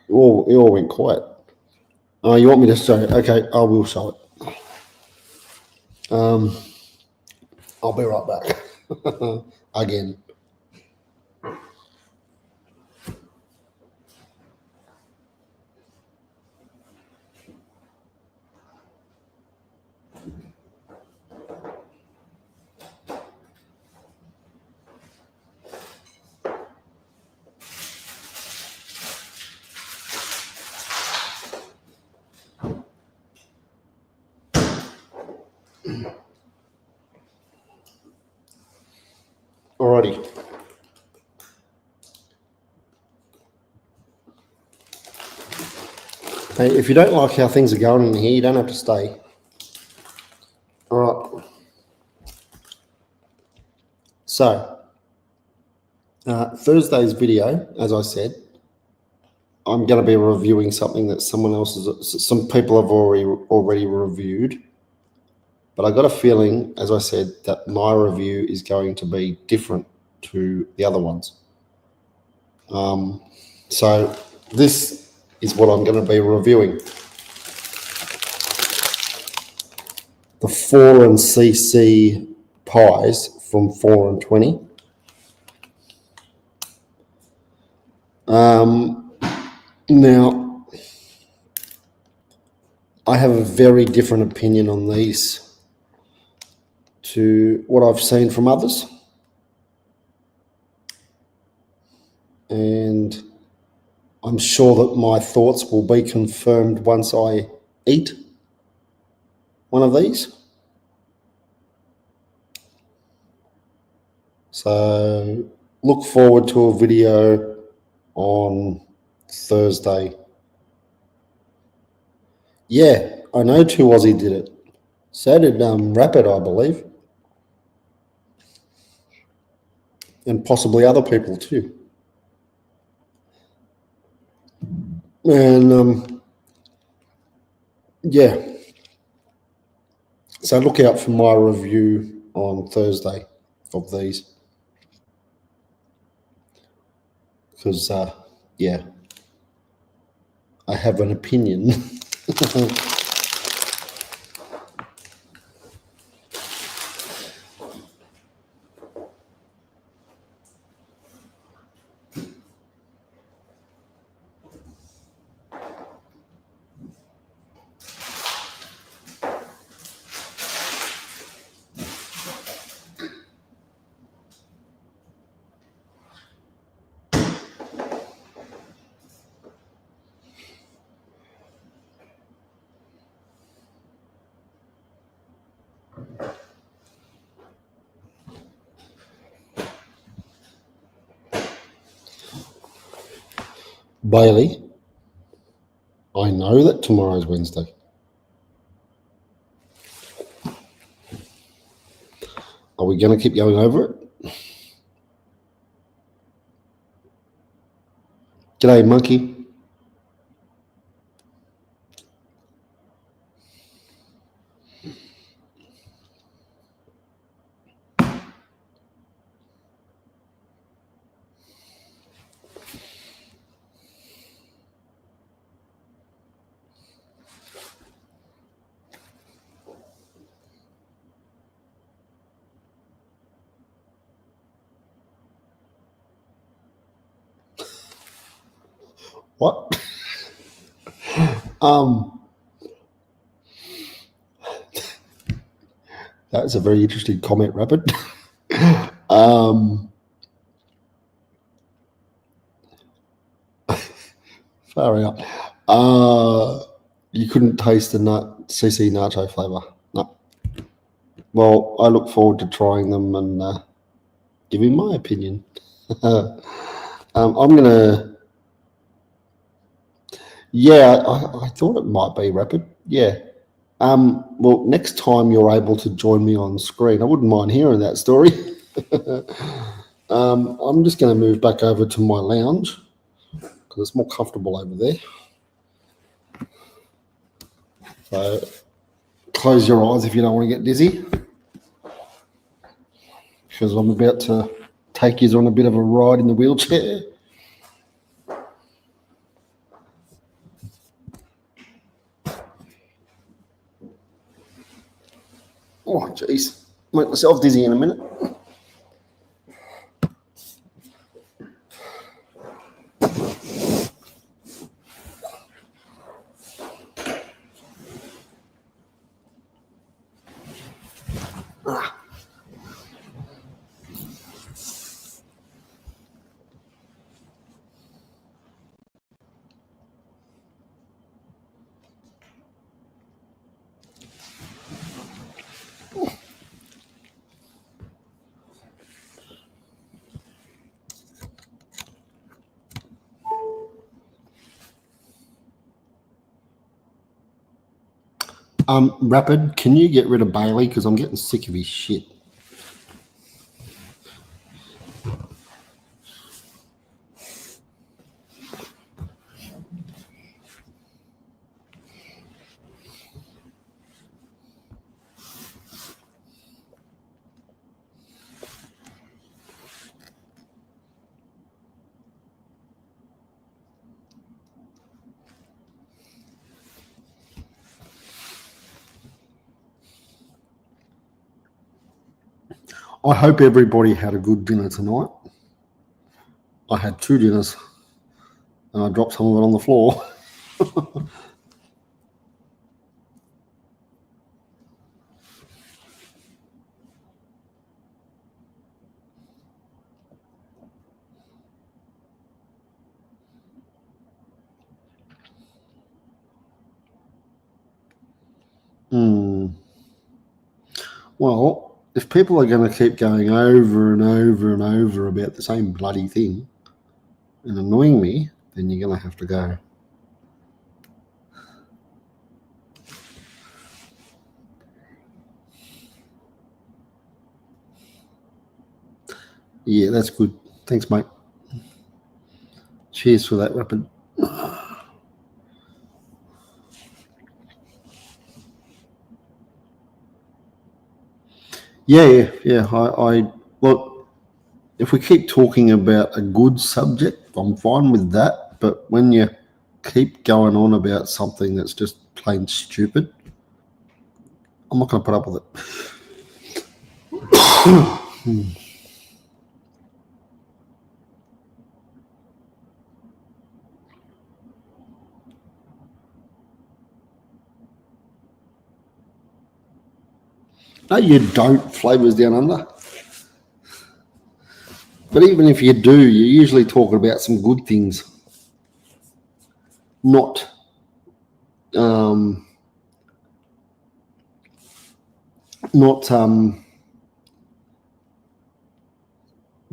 all went quiet. Oh, you want me to show it? Okay, I will show it. I'll be right back. Again. Alrighty. Hey, if you don't like how things are going in here, you don't have to stay. All right. So, Thursday's video, as I said, I'm going to be reviewing something that some people have already reviewed. But I got a feeling, as I said, that my review is going to be different to the other ones. So this is what I'm going to be reviewing. The 4 and CC pies from 4 and 20. Now, I have a very different opinion on these to what I've seen from others. And I'm sure that my thoughts will be confirmed once I eat one of these. So look forward to a video on Thursday. Yeah, I know 2 Aussie did it. So did Rapid, I believe. And possibly other people too. And yeah. So look out for my review on Thursday of these. Because, yeah, I have an opinion. Bailey, I know that tomorrow's Wednesday. Are we going to keep going over it? G'day, monkey. What? That's a very interesting comment, Rapid. Far out. You couldn't taste the CC nacho flavour. No. Well, I look forward to trying them and giving my opinion. I'm going to... Yeah, I thought it might be Rapid. Yeah. Well, next time you're able to join me on screen, I wouldn't mind hearing that story. I'm just going to move back over to my lounge because it's more comfortable over there. So close your eyes if you don't want to get dizzy, because I'm about to take you on a bit of a ride in the wheelchair. Oh, jeez. Make myself dizzy in a minute. Rapid, can you get rid of Bailey? Because I'm getting sick of his shit. I hope everybody had a good dinner tonight. I had 2 dinners and I dropped some of it on the floor. Well, if people are going to keep going over and over and over about the same bloody thing and annoying me, then you're going to have to go. Yeah, that's good. Thanks, mate. Cheers for that, Rapid. Yeah. I look, if we keep talking about a good subject, I'm fine with that. But when you keep going on about something that's just plain stupid, I'm not going to put up with it. No, you don't. Flavors Down Under. But even if you do, you're usually talking about some good things, not not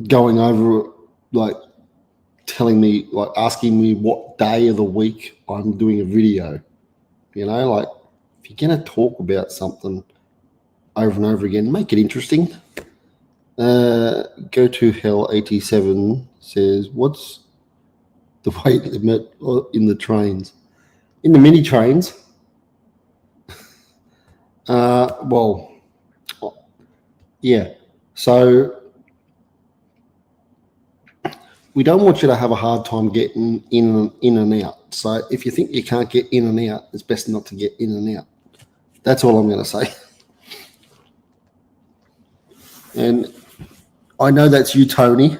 going over, like telling me, like asking me what day of the week I'm doing a video. You know, like if you're going to talk about something over and over again, make it interesting. Go to Hell 87 says, what's the weight limit in the trains? In the mini trains? Well, yeah. So we don't want you to have a hard time getting in and out. So if you think you can't get in and out, it's best not to get in and out. That's all I'm going to say. And I know that's you, Tony.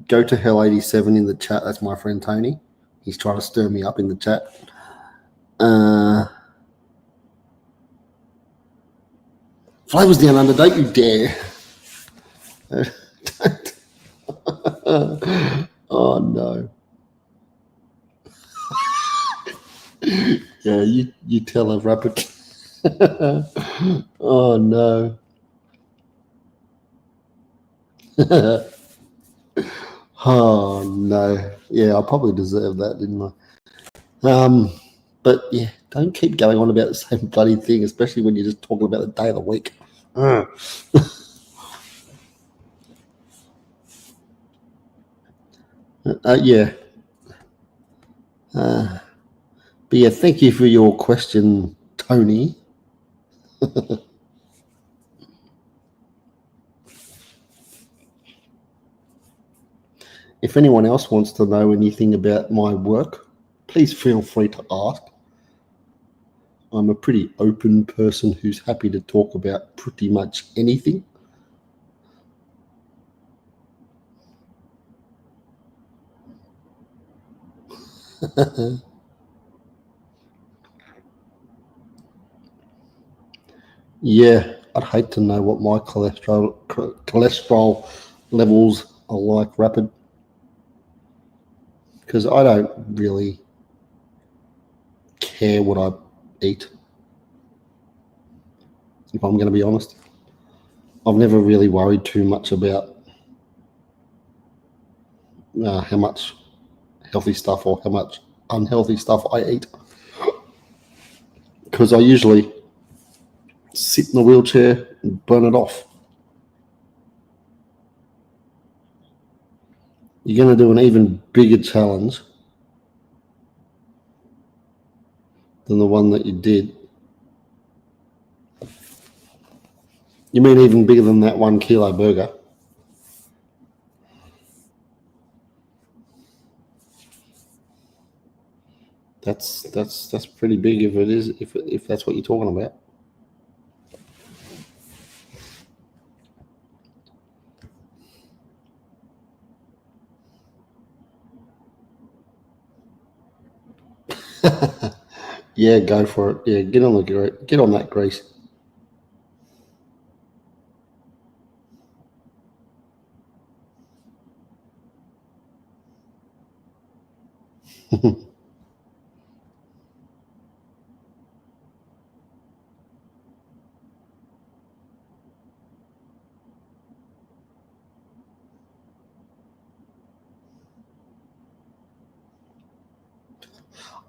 Go to Hell 87 in the chat. That's my friend Tony. He's trying to stir me up in the chat. Flavors Down Under, don't you dare. Oh, no. Yeah, you tell her, Rapid. Oh, no. Oh, no. Yeah, I probably deserved that, didn't I? But, yeah, don't keep going on about the same bloody thing, especially when you're just talking about the day of the week. Yeah. But, yeah, thank you for your question, Tony. If anyone else wants to know anything about my work, please feel free to ask. I'm a pretty open person who's happy to talk about pretty much anything. Yeah, I'd hate to know what my cholesterol levels are like, Rapid, because I don't really care what I eat, if I'm going to be honest. I've never really worried too much about how much healthy stuff or how much unhealthy stuff I eat, because I usually sit in the wheelchair and burn it off. You're going to do an even bigger challenge than the one that you did. You mean even bigger than that 1 kilo burger? That's pretty big if it is, if that's what you're talking about. Yeah, go for it. Yeah, get on that grease.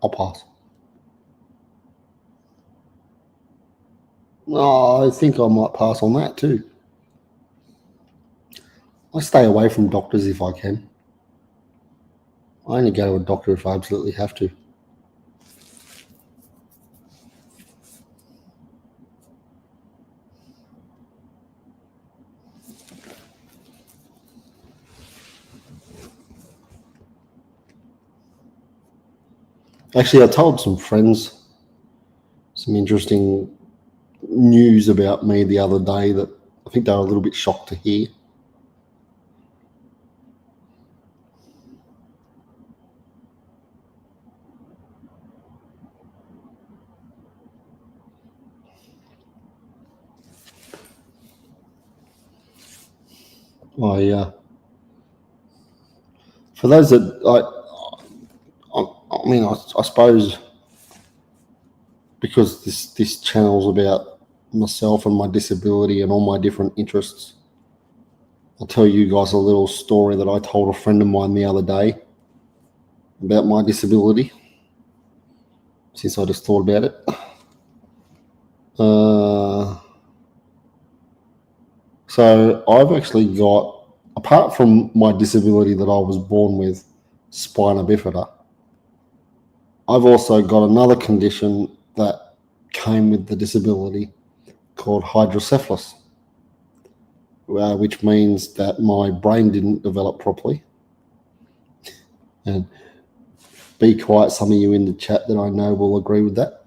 I'll pass. Oh, I think I might pass on that too. I stay away from doctors if I can. I only go to a doctor if I absolutely have to. Actually, I told some friends some interesting news about me the other day that I think they were a little bit shocked to hear. For those that I mean, I suppose because this channel's about myself and my disability and all my different interests, I'll tell you guys a little story that I told a friend of mine the other day about my disability, since I just thought about it. So I've actually got, apart from my disability that I was born with, spina bifida, I've also got another condition that came with the disability called hydrocephalus, which means that my brain didn't develop properly. And be quiet, some of you in the chat that I know will agree with that.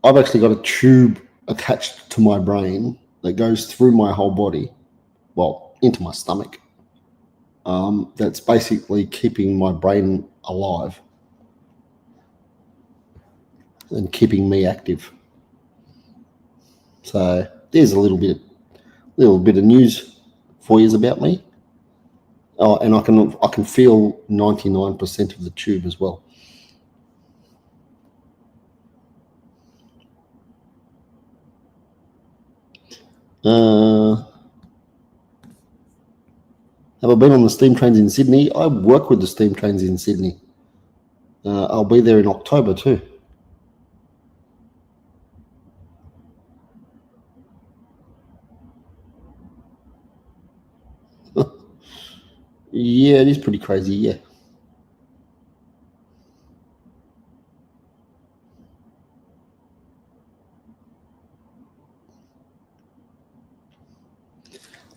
I've actually got a tube attached to my brain that goes through my whole body, well, into my stomach. That's basically keeping my brain alive and keeping me active. So there's a little bit of news for you about me. Oh, and I can feel 99% of the tube as well. Have I been on the steam trains in Sydney? I work with the steam trains in Sydney. I'll be there in October too. Yeah, it is pretty crazy, yeah.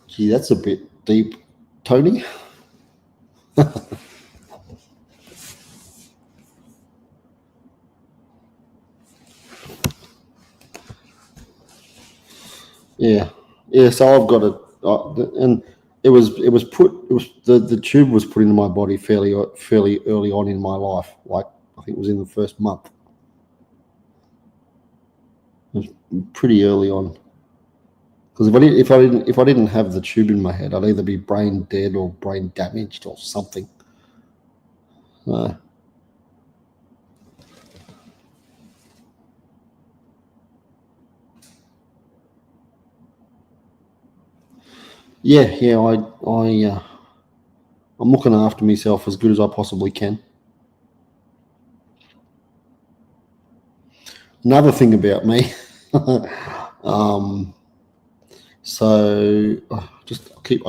Gee, that's a bit deep, Tony. Yeah, yeah. So I've got it, and it was the tube was put into my body fairly early on in my life. Like I think it was in the first month. It was pretty early on. Because if I didn't have the tube in my head, I'd either be brain dead or brain damaged or something. Yeah, yeah. I'm looking after myself as good as I possibly can. Another thing about me, I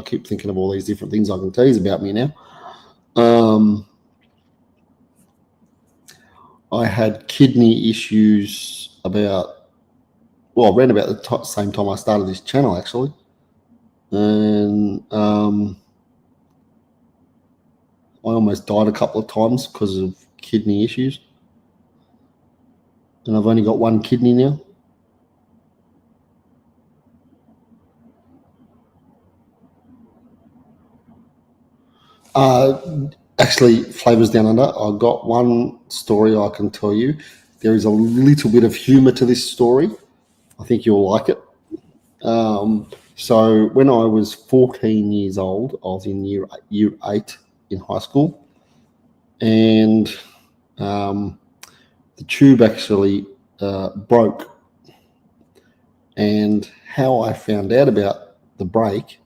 keep thinking of all these different things I can tell you about me now. I had kidney issues around about the same time I started this channel, actually. And I almost died a couple of times because of kidney issues. And I've only got one kidney now. Actually, Flavors Down Under, I've got one story I can tell you. There is a little bit of humour to this story. I think you'll like it. So when I was 14 years old, I was in year 8 in high school, and the tube actually broke. And how I found out about the break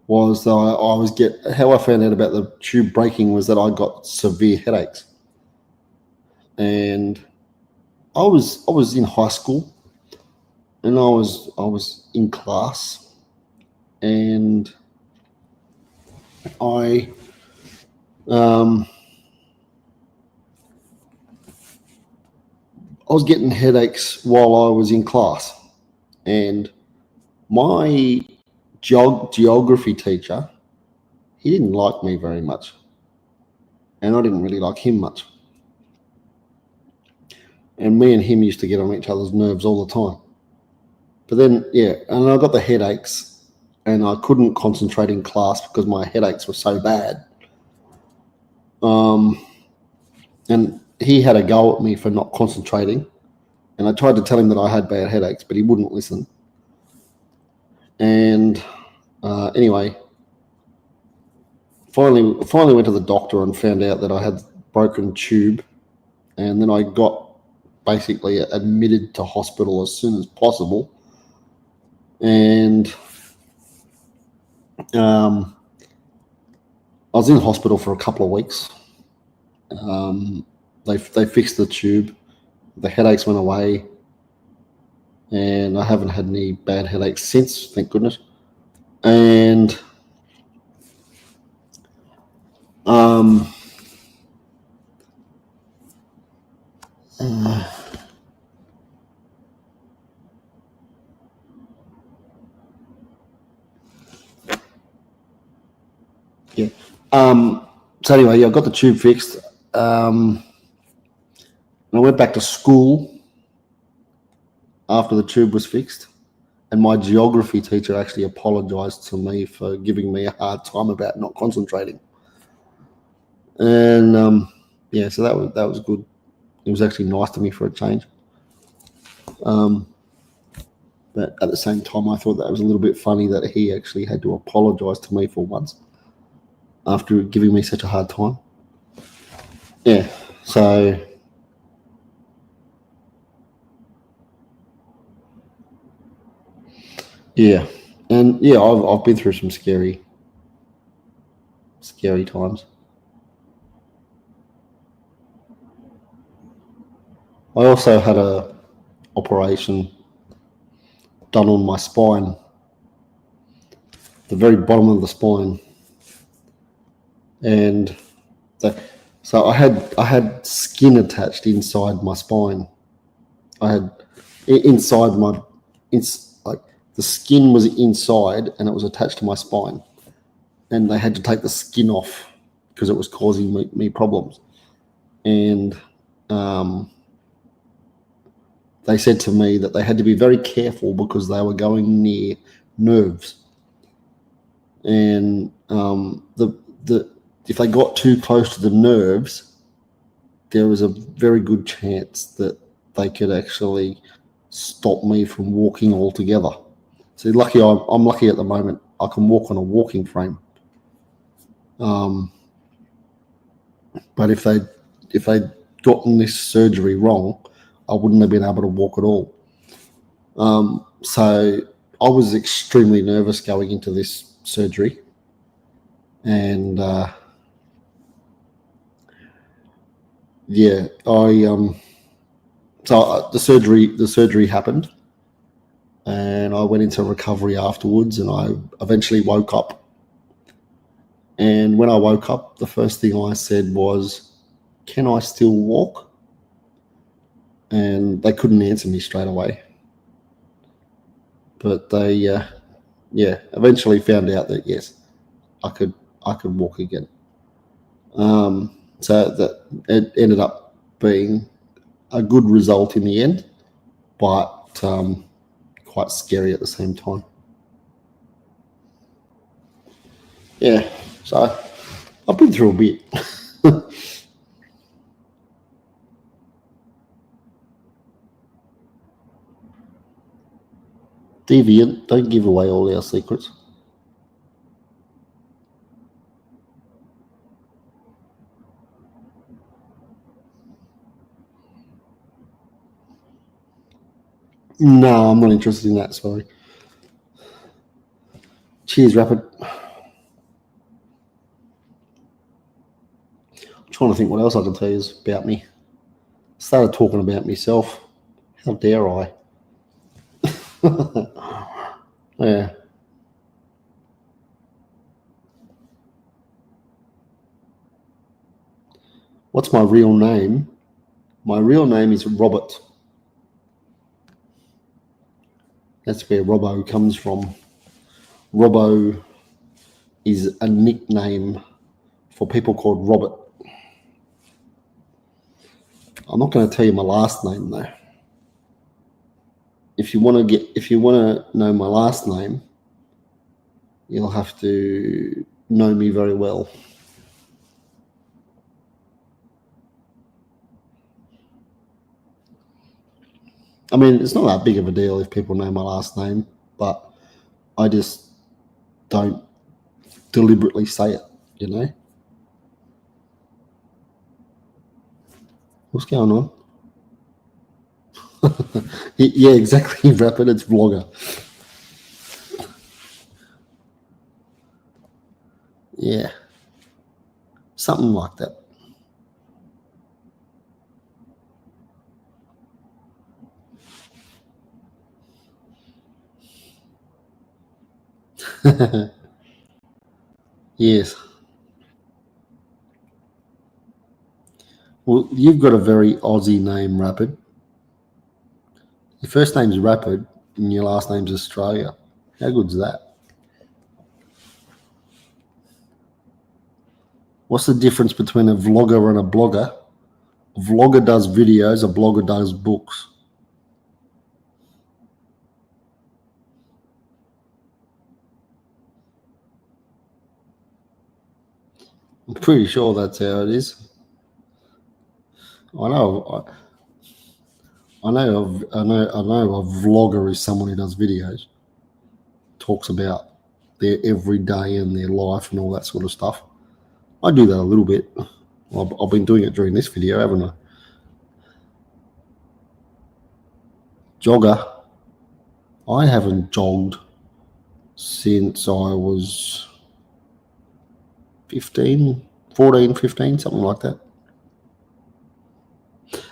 was that how I found out about the tube breaking was that I got severe headaches, and I was in high school, and I was in class, and I was getting headaches while I was in class, and my geography teacher, he didn't like me very much, and I didn't really like him much. And me and him used to get on each other's nerves all the time. But then, and I got the headaches, and I couldn't concentrate in class because my headaches were so bad. And he had a go at me for not concentrating, and I tried to tell him that I had bad headaches, but he wouldn't listen. And anyway, finally went to the doctor and found out that I had broken tube, and then I got basically admitted to hospital as soon as possible. And I was in hospital for a couple of weeks. They fixed the tube, the headaches went away, and I haven't had any bad headaches since, thank goodness. And so anyway, I got the tube fixed. And I went back to school after the tube was fixed, and my geography teacher actually apologised to me for giving me a hard time about not concentrating. And so that was good. It was actually nice to me for a change. But at the same time, I thought that was a little bit funny that he actually had to apologise to me for once after giving me such a hard time. Yeah, so yeah, and yeah, I've been through some scary times. I also had a operation done on my spine, the very bottom of the spine, and so I had skin attached inside my spine. I had inside like the skin was inside and it was attached to my spine, and they had to take the skin off because it was causing me problems. And they said to me that they had to be very careful because they were going near nerves, and if they got too close to the nerves, there was a very good chance that they could actually stop me from walking altogether. So I'm lucky at the moment. I can walk on a walking frame. But if they'd gotten this surgery wrong, I wouldn't have been able to walk at all. So I was extremely nervous going into this surgery, and yeah, the surgery happened, and I went into recovery afterwards, and I eventually woke up. And when I woke up, the first thing I said was, "Can I still walk?" And they couldn't answer me straight away, but they eventually found out that yes, I could walk again. So that it ended up being a good result in the end, but quite scary at the same time. Yeah, so I've been through a bit. Deviant, don't give away all our secrets. No, I'm not interested in that, sorry. Cheers, Rapid. I'm trying to think what else I can tell you about me. Started talking about myself. How dare I? Yeah. What's my real name? My real name is Robert. That's where Robbo comes from. Robbo is a nickname for people called Robert. I'm not going to tell you my last name though. If you want to know my last name, you'll have to know me very well. I mean, it's not that big of a deal if people know my last name, but I just don't deliberately say it, you know? What's going on? Yeah, exactly, Rapid. It's vlogger. Yeah. Something like that. Yes. Well, you've got a very Aussie name, Rapid. Your first name's Rapid and your last name's Australia. How good's that? What's the difference between a vlogger and a blogger? A vlogger does videos, a blogger does books. I'm pretty sure that's how it is. I know. I know. A vlogger is someone who does videos, talks about their everyday and their life and all that sort of stuff. I do that a little bit. I've been doing it during this video, haven't I? Jogger. I haven't jogged since I was 15, 14, 15, something like that.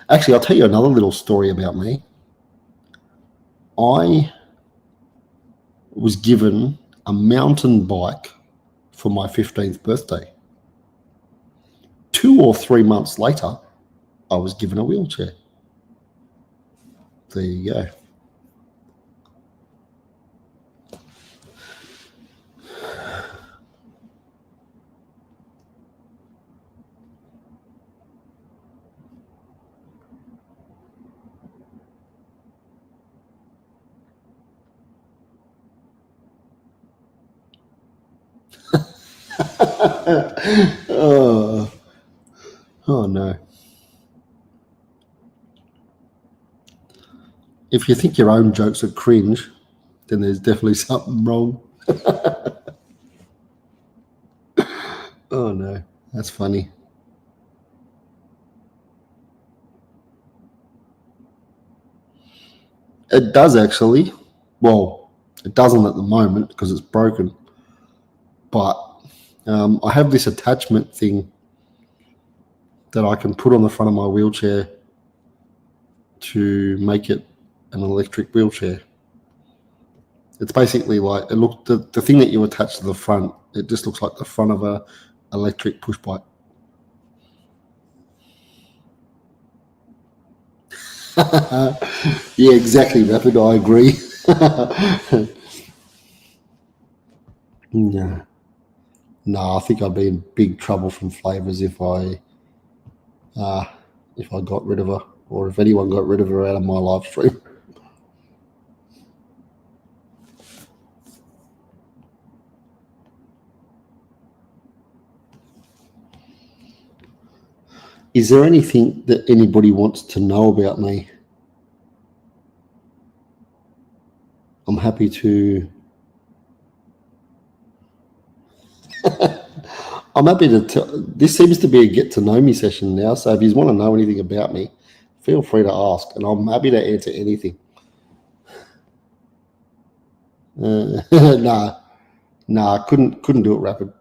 Actually, I'll tell you another little story about me. I was given a mountain bike for my 15th birthday. 2 or 3 months later, I was given a wheelchair. There you go. Oh, oh no. If you think your own jokes are cringe, then there's definitely something wrong. Oh no, that's funny. It does actually. Well, It doesn't at the moment because it's broken. But I have this attachment thing that I can put on the front of my wheelchair to make it an electric wheelchair. It's basically like the thing that you attach to the front. It just looks like the front of a electric push bike. Yeah, exactly, Rapid. I agree. No, no, I think I'd be in big trouble from Flavors if I got rid of her, or if anyone got rid of her out of my live stream. Is there anything that anybody wants to know about me? I'm happy to. I'm happy to tell. This seems to be a get to know me session now. So if you want to know anything about me, feel free to ask, and I'm happy to answer anything. Nah, couldn't do it Rapid.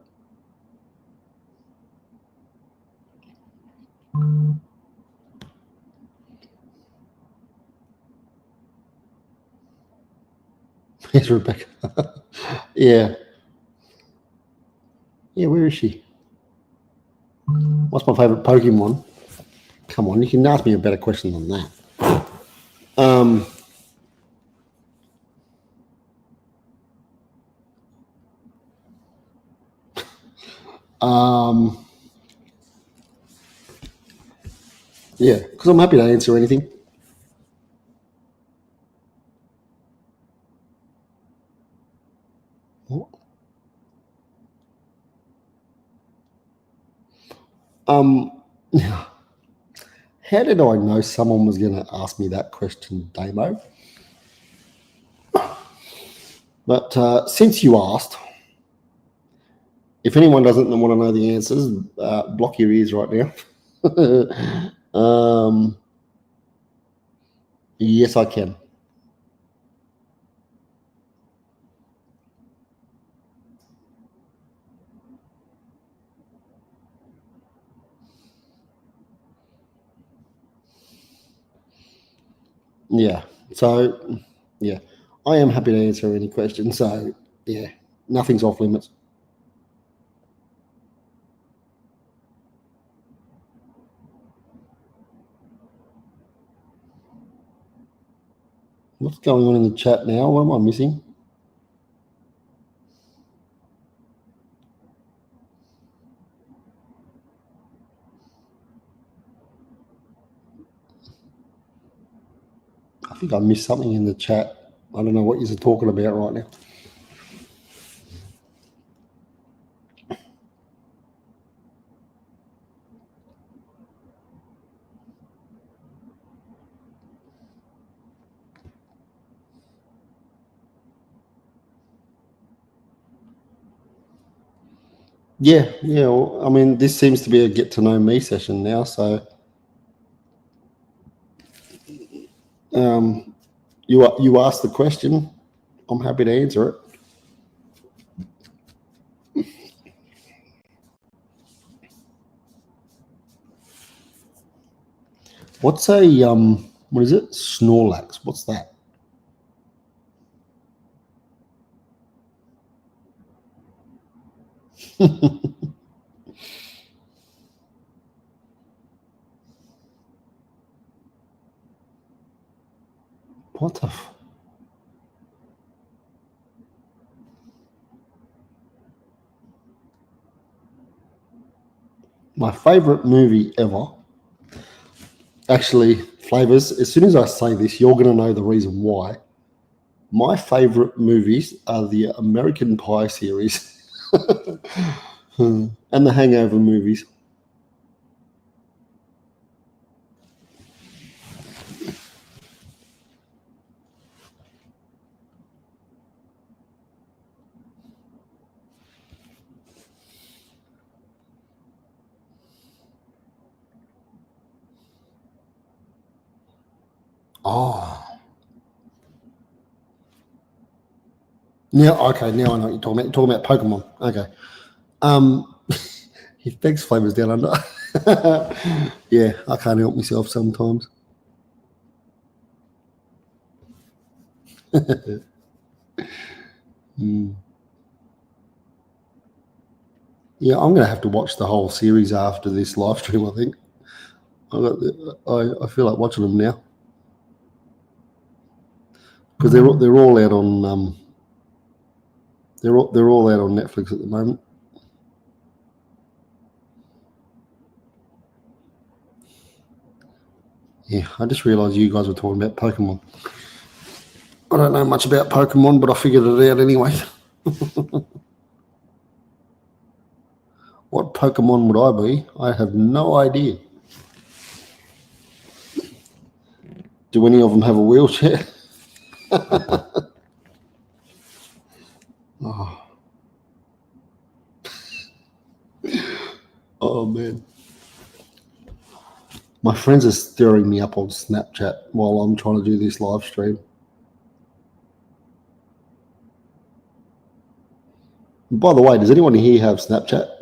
Here's Rebecca. Yeah, yeah. Where is she? What's my favorite Pokemon? Come on, you can ask me a better question than that. Um, um, yeah, because I'm happy to answer anything. Um, how did I know someone was going to ask me that question, Damo? But since you asked, if anyone doesn't want to know the answers, block your ears right now. Yes, I can. Yeah. So, yeah, I am happy to answer any question. So, yeah, nothing's off limits. What's going on in the chat now? What am I missing? I think I missed something in the chat. I don't know what you're talking about right now. Yeah, yeah. Well, I mean, this seems to be a get to know me session now. So, you asked the question. I'm happy to answer it. What's a what is it? Snorlax. What's that? What the? My favorite movie ever. Actually, Flavors. As soon as I say this, you're going to know the reason why. My favorite movies are the American Pie series and the Hangover movies. Oh, Now, okay, now I know what you're talking about. You're talking about Pokemon. Okay. He begs flavors down under. Yeah, I can't help myself sometimes. Yeah, I'm going to have to watch the whole series after this live stream. I think I feel like watching them now because they're all out on they're all out on Netflix at the moment. Yeah, I just realised you guys were talking about Pokemon. I don't know much about Pokemon, but I figured it out anyway. What Pokemon would I be? I have no idea. Do any of them have a wheelchair? Oh man. My friends are stirring me up on Snapchat while I'm trying to do this live stream. By the way, does anyone here have Snapchat?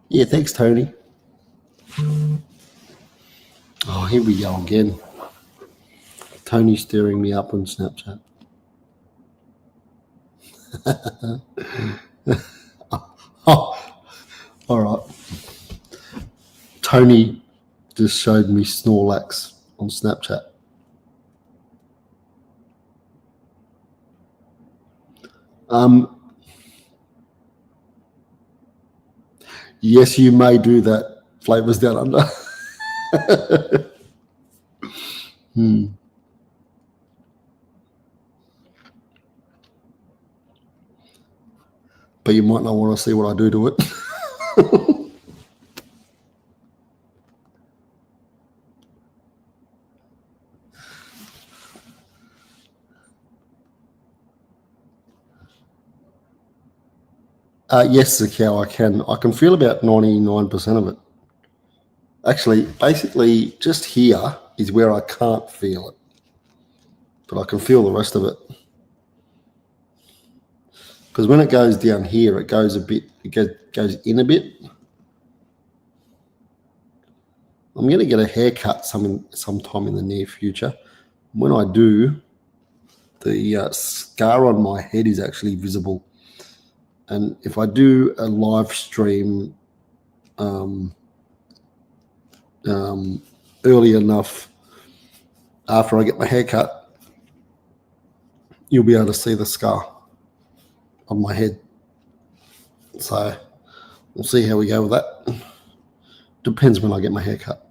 Yeah, thanks, Tony. Oh, here we go again. Tony's stirring me up on Snapchat. Oh, all right. Tony just showed me Snorlax on Snapchat. Yes, you may do that. Flavors down under. But you might not want to see what I do to it. Yes, the cow, I can. I can feel about 99% of it. Actually, basically, just here is where I can't feel it, but I can feel the rest of it. Because when it goes down here, it goes a bit. It goes in a bit. I'm going to get a haircut sometime in the near future. When I do, the scar on my head is actually visible. And if I do a live stream early enough after I get my haircut, you'll be able to see the scar on my head. So we'll see how we go with that. Depends when I get my haircut.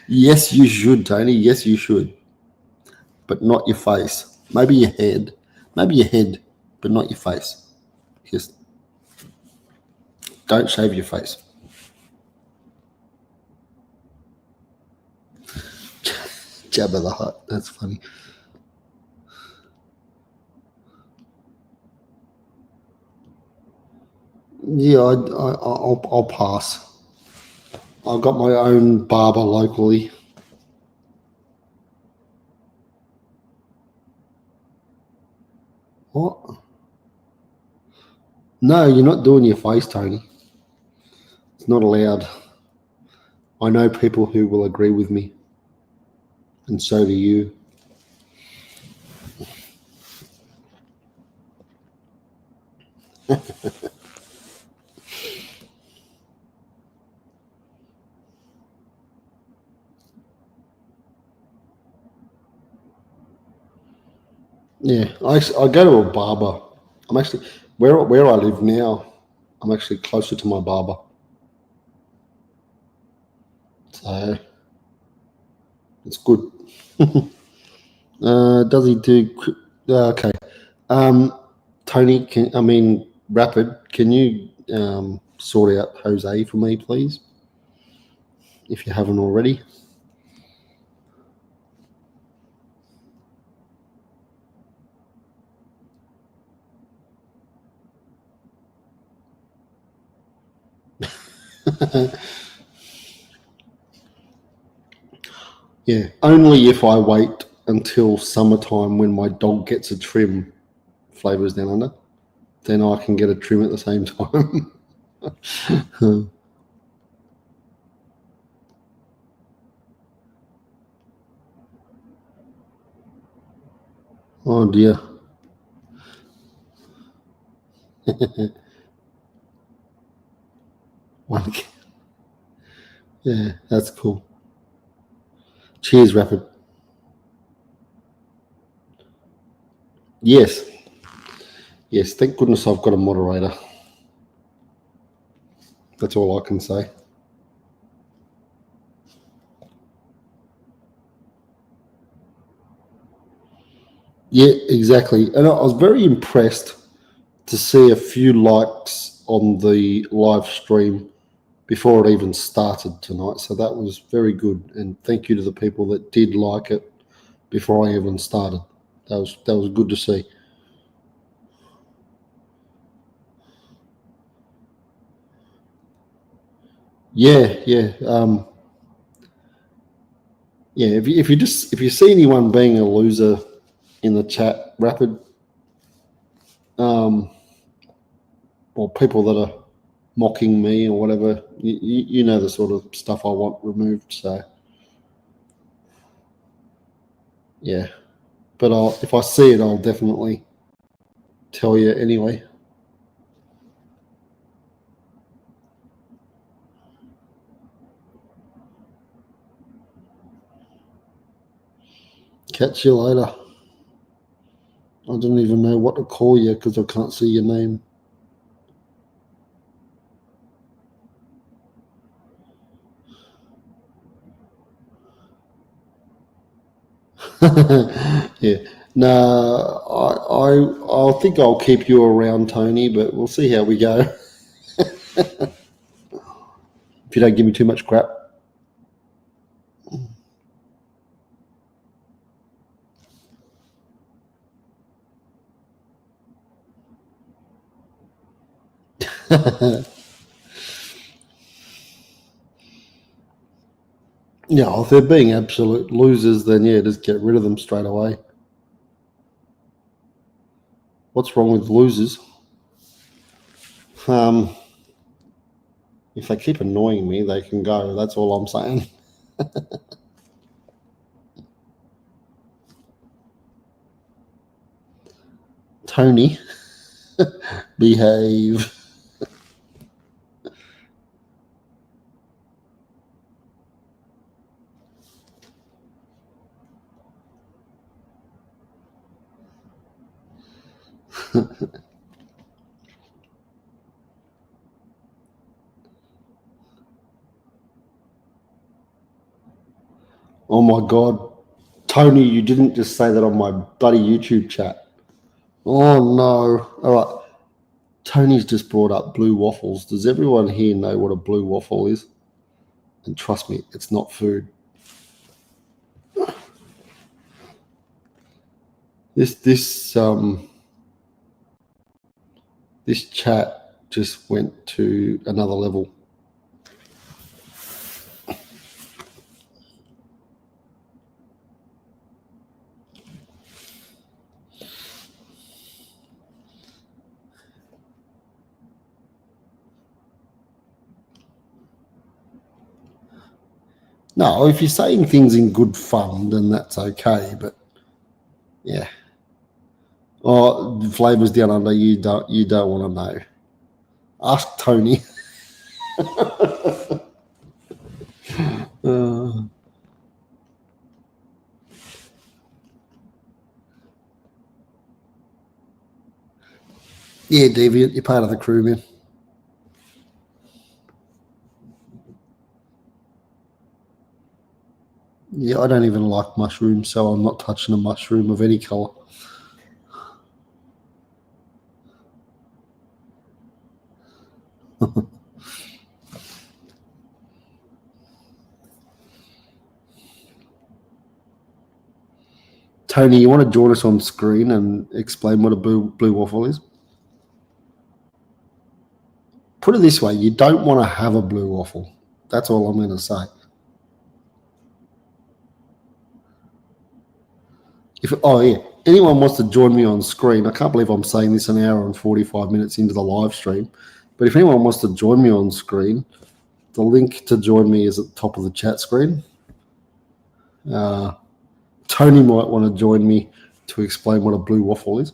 Yes, you should, Tony. Yes, you should. But not your face. Maybe your head. Maybe your head, but not your face. Just don't shave your face. Jabba the Hutt. That's funny. Yeah, I'll pass. I've got my own barber locally. What? No, you're not doing your face, Tony. It's not allowed. I know people who will agree with me, and so do you. Yeah, I go to a barber. I'm actually where I live now. I'm actually closer to my barber. So it's good. Does he do? Okay. Tony, Rapid, can you sort out Jose for me, please? If you haven't already. Yeah, only if I wait until summertime when my dog gets a trim, Flavours Down Under, then I can get a trim at the same time. Oh dear. One. Yeah, that's cool. Cheers, Rapid. Yes, yes. Thank goodness I've got a moderator. That's all I can say. Yeah, exactly. And I was very impressed to see a few likes on the live stream before it even started tonight. So that was very good. And thank you to the people that did like it before I even started. That was good to see. Yeah, yeah, yeah. If you see anyone being a loser in the chat, Rapid, um, or people that are mocking me or whatever, you know the sort of stuff I want removed. So yeah, but if I see it, I'll definitely tell you anyway. Catch you later. I don't even know what to call you because I can't see your name. Yeah. No, I think I'll keep you around, Tony, but we'll see how we go. If you don't give me too much crap. Yeah, if they're being absolute losers, then yeah, just get rid of them straight away. What's wrong with losers? Um, if they keep annoying me, they can go. That's all I'm saying. Tony, behave. Oh my God. Tony, you didn't just say that on my bloody YouTube chat. Oh no. All right. Tony's just brought up blue waffles. Does everyone here know what a blue waffle is? And trust me, it's not food. This chat just went to another level. No, if you're saying things in good fun, then that's okay. But yeah, oh, Flavours Down Under, you don't want to know. Ask Tony. Yeah, Deviant, you're part of the crew, man. Yeah, I don't even like mushrooms, so I'm not touching a mushroom of any colour. Tony, you want to join us on screen and explain what a blue waffle is? put it this way, you don't want to have a blue waffle. That's all I'm going to say. Anyone wants to join me on screen, I can't believe I'm saying this an hour and 45 minutes into the live stream, but if anyone wants to join me on screen, the link to join me is at the top of the chat screen. Tony might want to join me to explain what a blue waffle is.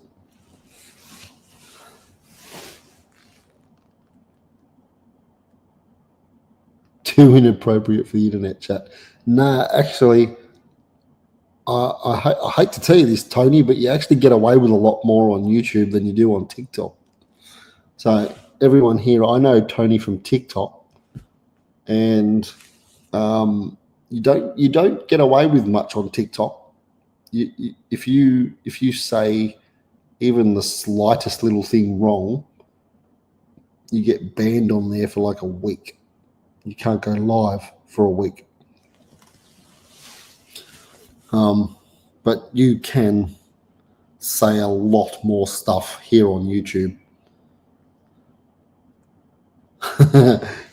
Too inappropriate for the internet chat. Nah, actually, I hate to tell you this, Tony, but you actually get away with a lot more on YouTube than you do on TikTok. So everyone here, I know Tony from TikTok, and you don't get away with much on TikTok. If you say even the slightest little thing wrong, you get banned on there for like a week. You can't go live for a week. But you can say a lot more stuff here on YouTube.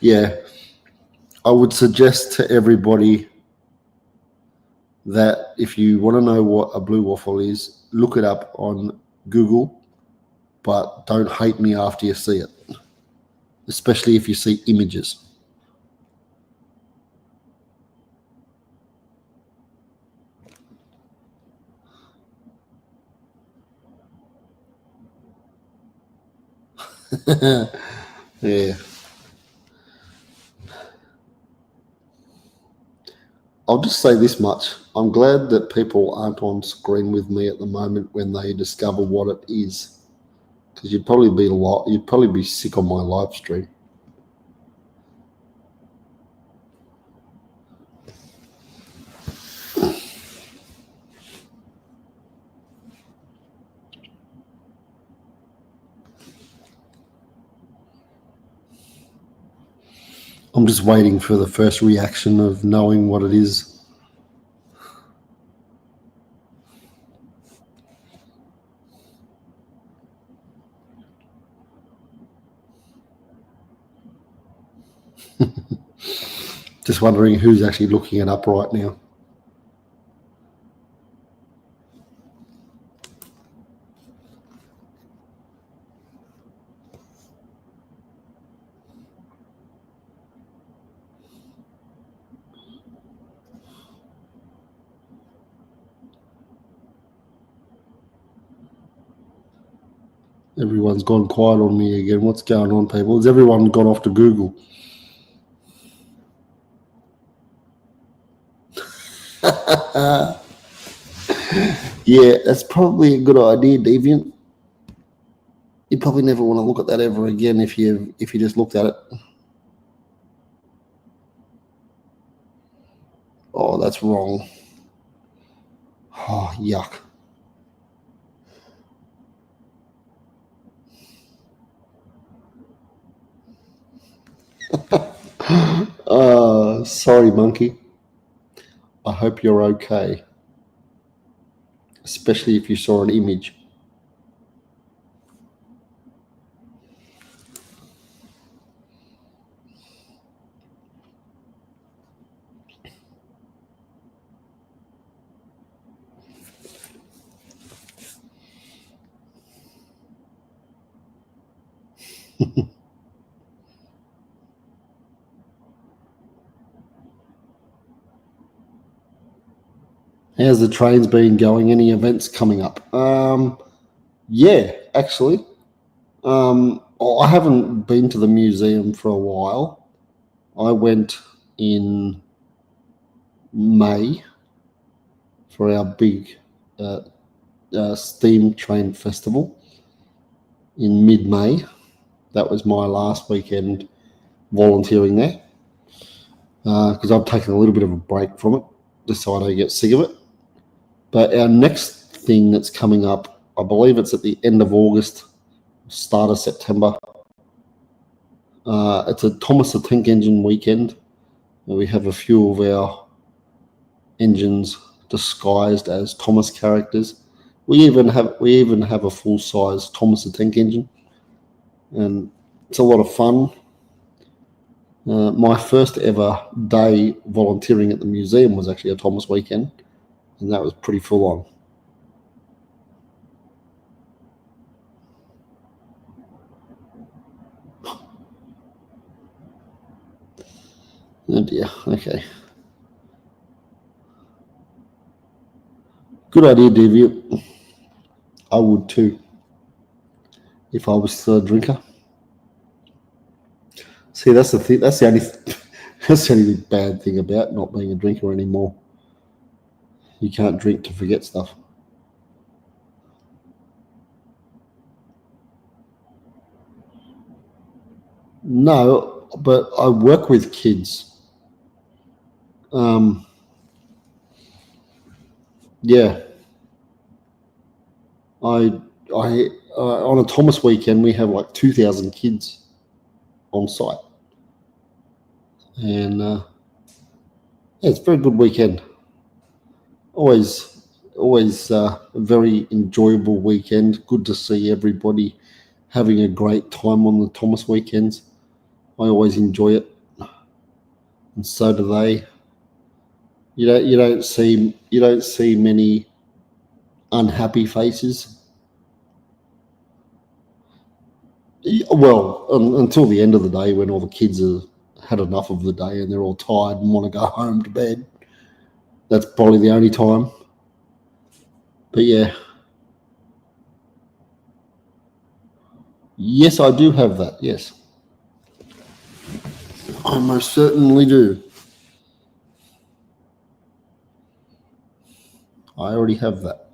Yeah. I would suggest to everybody that if you want to know what a blue waffle is, look it up on Google, but don't hate me after you see it, especially if you see images. Yeah. I'll just say this much. I'm glad that people aren't on screen with me at the moment when they discover what it is, because you'd probably be sick on my live stream. I'm just waiting for the first reaction of knowing what it is. Just wondering who's actually looking it up right now. Everyone's gone quiet on me again. What's going on, people? Has everyone gone off to Google? Yeah, that's probably a good idea, Deviant. You probably never want to look at that ever again if you just looked at it. Oh, that's wrong. Oh, yuck. Sorry, monkey. I hope you're okay, especially if you saw an image. How's the trains been going? Any events coming up? Yeah, actually. I haven't been to the museum for a while. I went in May for our big steam train festival in mid-May. That was my last weekend volunteering there, because I've taken a little bit of a break from it just so I don't get sick of it. But our next thing that's coming up, I believe it's at the end of August, start of September. It's a Thomas the Tank Engine weekend, where we have a few of our engines disguised as Thomas characters. We even have a full-size Thomas the Tank Engine, and it's a lot of fun. My first ever day volunteering at the museum was actually a Thomas weekend, and that was pretty full on. Oh dear, okay. Good idea, Deviant. I would too, if I was still a drinker. See, that's the thing. That's the only. That's the only bad thing about not being a drinker anymore. You can't drink to forget stuff. No, but I work with kids. Yeah, I on a Thomas weekend we have like 2,000 kids on site, and yeah, it's a very good weekend. Always a very enjoyable weekend. Good to see everybody having a great time on the Thomas weekends. I always enjoy it, and so do they. You don't see many unhappy faces. Well, until the end of the day, when all the kids have had enough of the day and they're all tired and want to go home to bed. That's probably the only time. But yeah, yes, I do have that. Yes, I most certainly do. I already have that.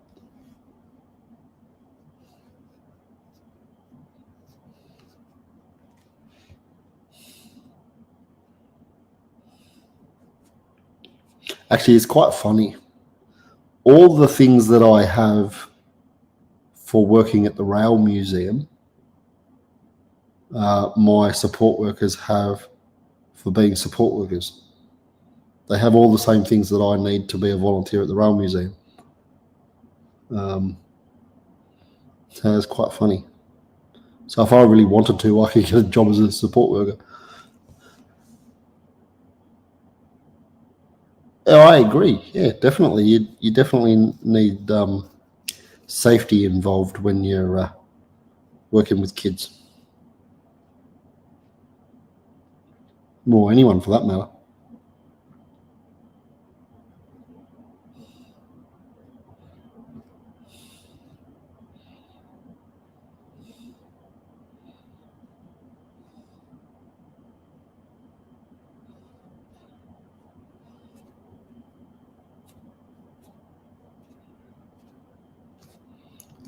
Actually, it's quite funny. All the things that I have for working at the Rail Museum, my support workers have for being support workers. They have all the same things that I need to be a volunteer at the Rail Museum. So it's quite funny. So if I really wanted to, I could get a job as a support worker. Oh, I agree. Yeah, definitely. You definitely need safety involved when you're working with kids, or anyone for that matter.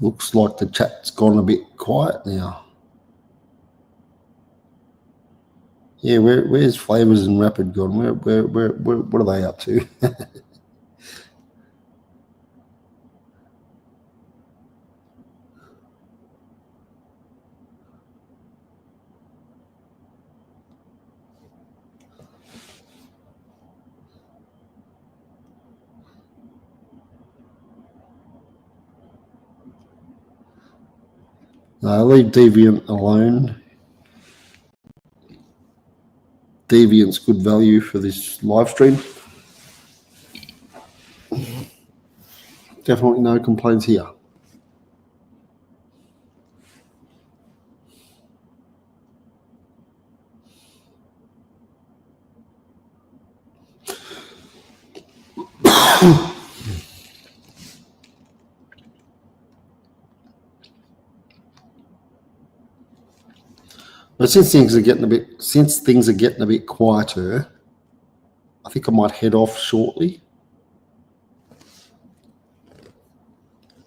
Looks like the chat's gone a bit quiet now. Yeah, where's Flavors and Rapid gone? Where what are they up to? Leave Deviant alone. Deviant's good value for this live stream. Definitely no complaints here. But since things are getting a bit quieter, I think I might head off shortly.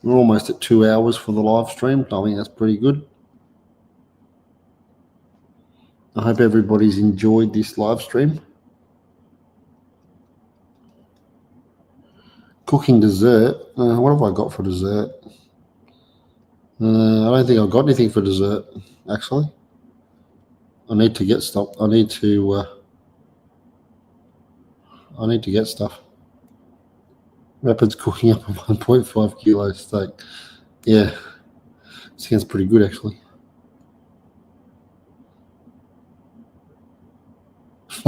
We're almost at 2 hours for the live stream. I think that's pretty good. I hope everybody's enjoyed this live stream. Cooking dessert. What have I got for dessert? I don't think I've got anything for dessert, actually. I need to get stuff. I need to get stuff. Rapid's cooking up a 1.5 kilo steak. Yeah, sounds pretty good, actually.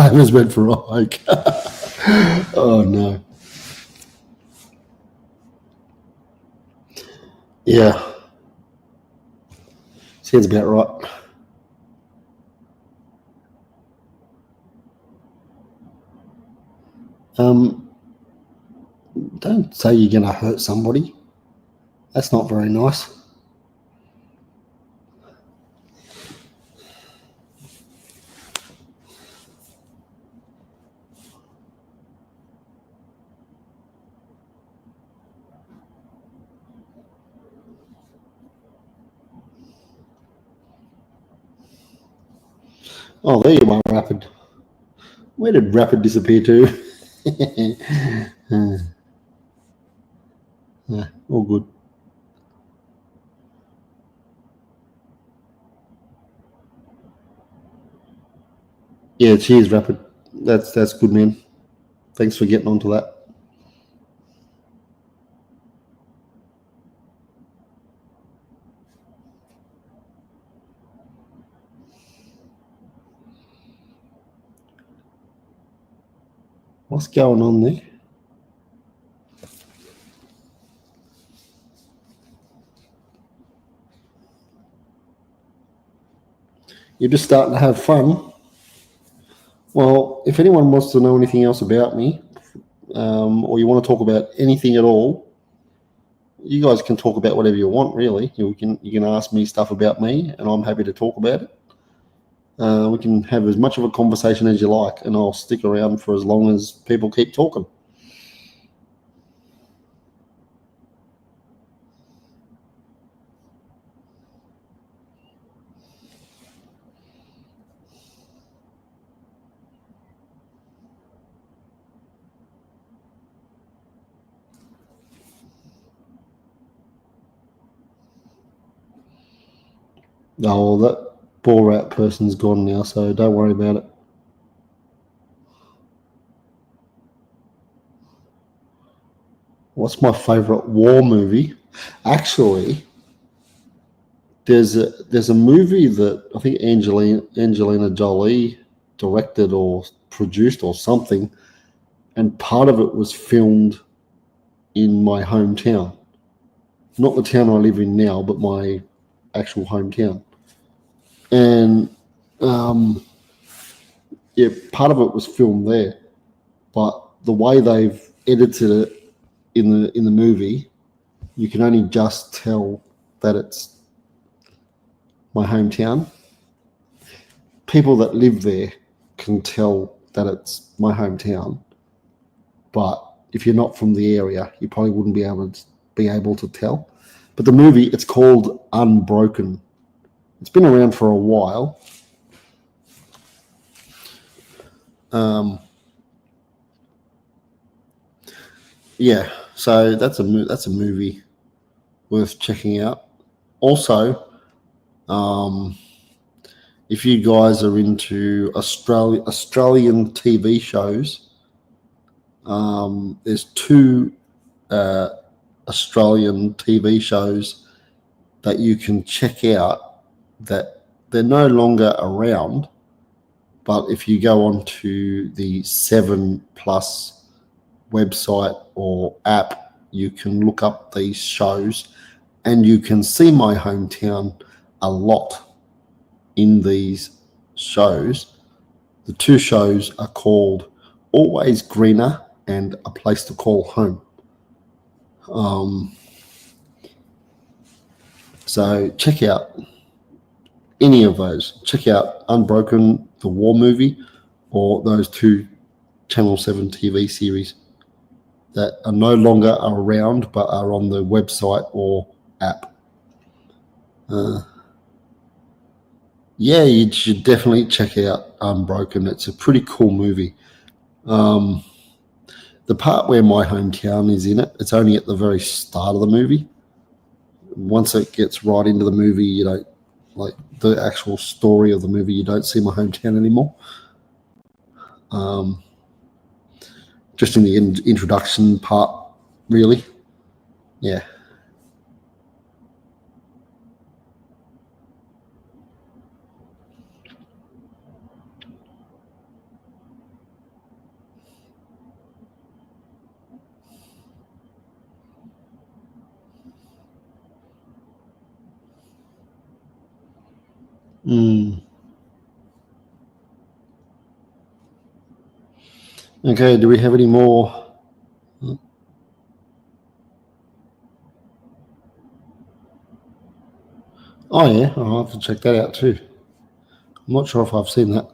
Davis went for a hike. Oh, no. Yeah. Sounds about right. Don't say you're going to hurt somebody. That's not very nice. Oh, there you are, Rapid. Where did Rapid disappear to? All good. Yeah, cheers, Rapid. That's good, man. Thanks for getting onto that. What's going on there? You're just starting to have fun. Well, if anyone wants to know anything else about me, or you want to talk about anything at all, you guys can talk about whatever you want. Really, you can ask me stuff about me, and I'm happy to talk about it. We can have as much of a conversation as you like, and I'll stick around for as long as people keep talking. Oh, well, that Borat person's gone now, so don't worry about it. What's my favourite war movie? Actually, there's a movie that I think Angelina Jolie directed or produced or something, and part of it was filmed in my hometown, not the town I live in now, but my actual hometown. And yeah, part of it was filmed there, but the way they've edited it in the movie, you can only just tell that it's my hometown. People that live there can tell that it's my hometown, but if you're not from the area, you probably wouldn't be able to tell. But the movie, it's called Unbroken. It's been around for a while. Yeah, so that's a movie worth checking out. Also, if you guys are into Australian TV shows, there's two Australian TV shows that you can check out that they're no longer around, but if you go onto the 7 Plus website or app, you can look up these shows and you can see my hometown a lot in these shows. The two shows are called Always Greener and A Place to Call Home. So check out any of those. Check out Unbroken, the war movie, or those two Channel 7 TV series that are no longer around but are on the website or app. Yeah, you should definitely check out Unbroken. It's a pretty cool movie. The part where my hometown is in it, it's only at the very start of the movie. Once it gets right into the movie, you don't like the actual story of the movie. You don't see my hometown anymore. Just in the introduction part, really. Yeah. Okay, do we have any more? Oh yeah, I'll have to check that out too. I'm not sure if I've seen that.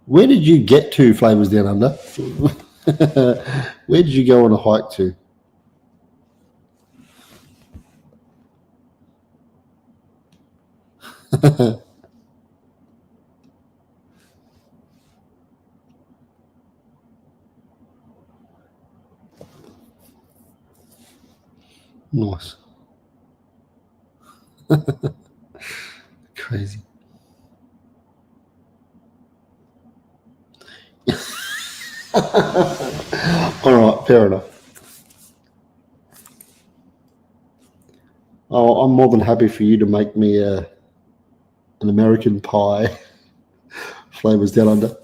Where did you get to, Flavors Down Under? Where did you go on a hike to? Nice. Crazy. All right, fair enough. Oh, I'm more than happy for you to make me an American pie, Flavors Down Under.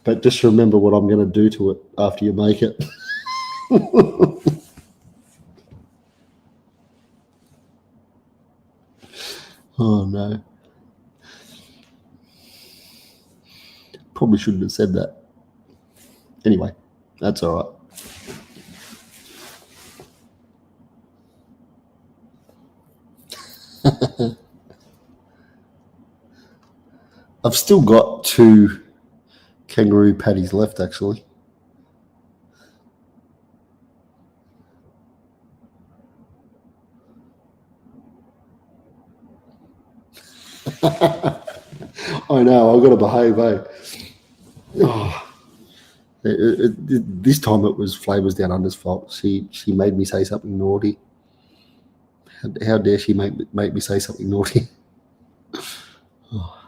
But just remember what I'm going to do to it after you make it. Oh no. Probably shouldn't have said that. Anyway, that's all right. I've still got 2 kangaroo patties left, actually. I know, I've got to behave, eh? Oh, this time it was Flavors Down Under's fault. She made me say something naughty. How dare she make me say something naughty? Oh,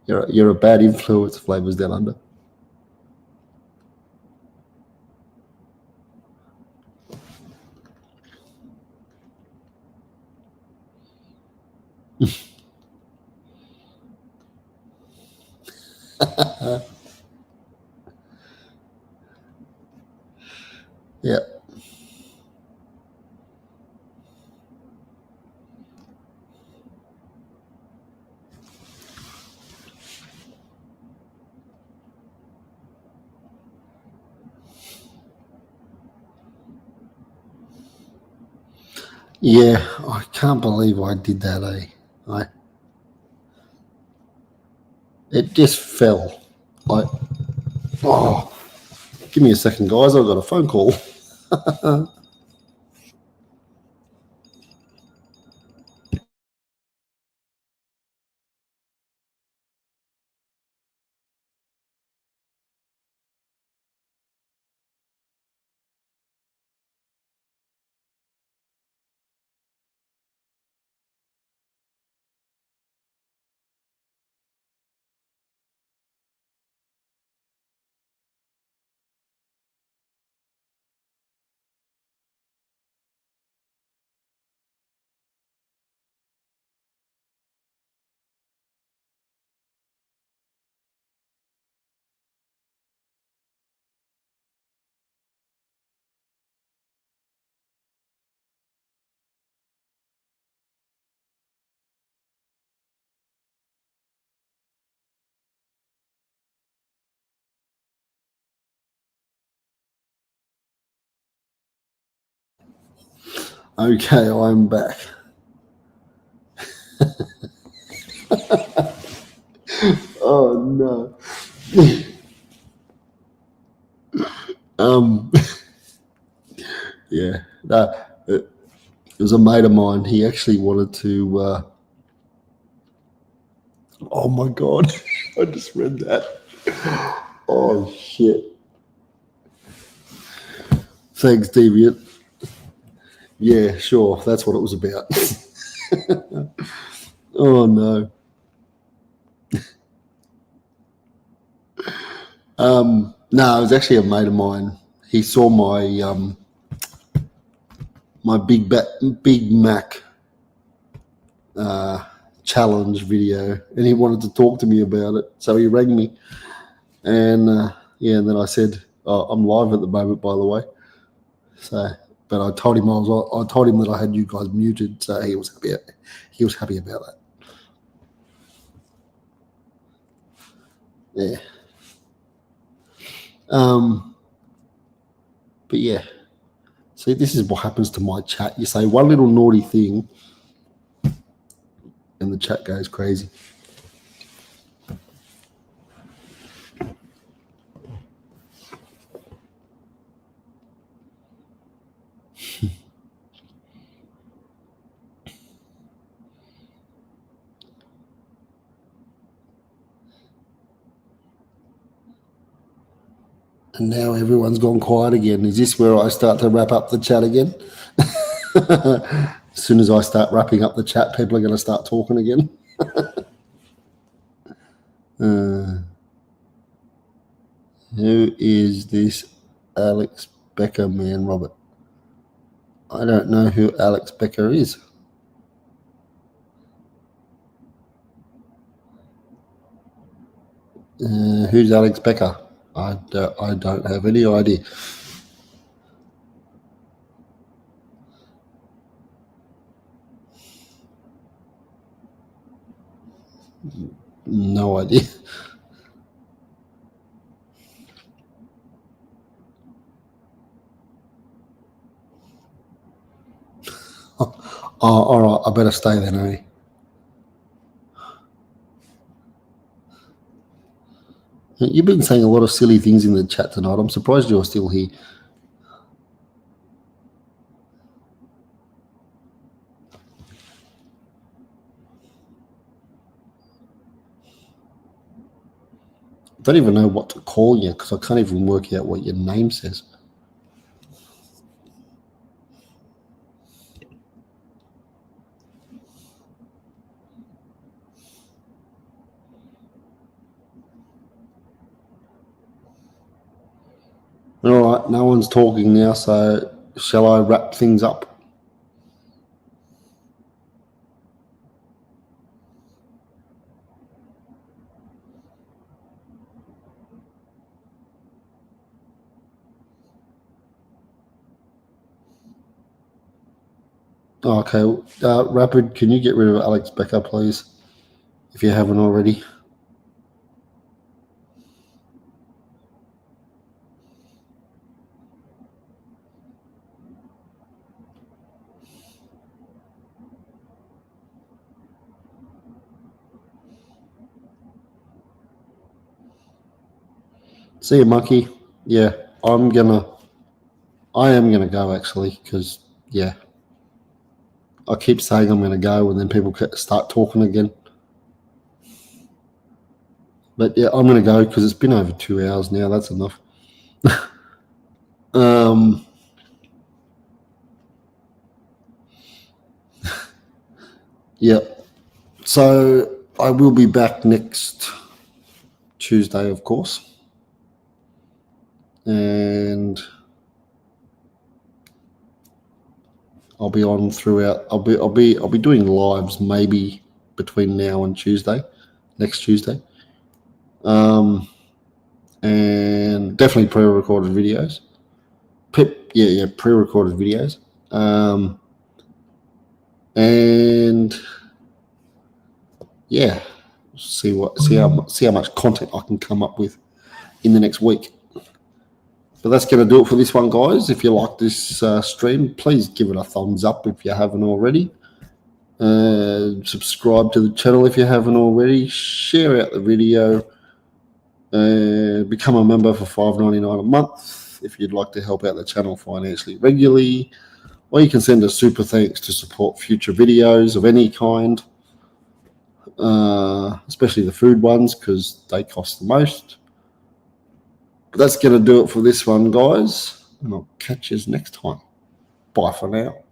you're a bad influence, Flavors Down Under. Yeah. Yeah, I can't believe I did that, eh? It just fell. Oh, give me a second, guys. I've got a phone call. Okay, I'm back. Oh no. um, yeah, no, it was a mate of mine. He actually wanted to. Oh my god, I just read that. Oh shit. Thanks, Deviant. Yeah, sure. That's what it was about. Oh no. No, it was actually a mate of mine. He saw my Big Mac challenge video, and he wanted to talk to me about it. So he rang me, and yeah, and then I said, "Oh, I'm live at the moment, by the way." So but I told him that I had you guys muted, so he was happy about that. Yeah. But yeah. See, this is what happens to my chat. You say one little naughty thing, and the chat goes crazy. And now everyone's gone quiet again. Is this where I start to wrap up the chat again? As soon as I start wrapping up the chat, people are going to start talking again. Who is this Alex Becker man, Robert? I don't know who Alex Becker is. Who's Alex Becker? I don't have any idea. No idea. Oh, all right. I better stay then, eh? You've been saying a lot of silly things in the chat tonight. I'm surprised you're still here. I don't even know what to call you because I can't even work out what your name says. All right, no one's talking now, so shall I wrap things up? Okay, Rapid, can you get rid of Alex Becker, please, if you haven't already? See you, monkey. Yeah, I am gonna go actually because yeah, I keep saying I'm gonna go and then people start talking again. But yeah, I'm gonna go because it's been over 2 hours now. That's enough. Yeah. So I will be back next Tuesday, of course, and I'll be on throughout. I'll be doing lives maybe between now and next Tuesday, and definitely pre-recorded videos. Pre-recorded videos, and yeah, see how much content I can come up with in the next week. But that's going to do it for this one, guys. If you like this stream, please give it a thumbs up if you haven't already. Subscribe to the channel if you haven't already. Share out the video. Become a member for $5.99 a month if you'd like to help out the channel financially regularly. Or you can send a super thanks to support future videos of any kind, especially the food ones because they cost the most. But that's going to do it for this one, guys. And I'll catch you next time. Bye for now.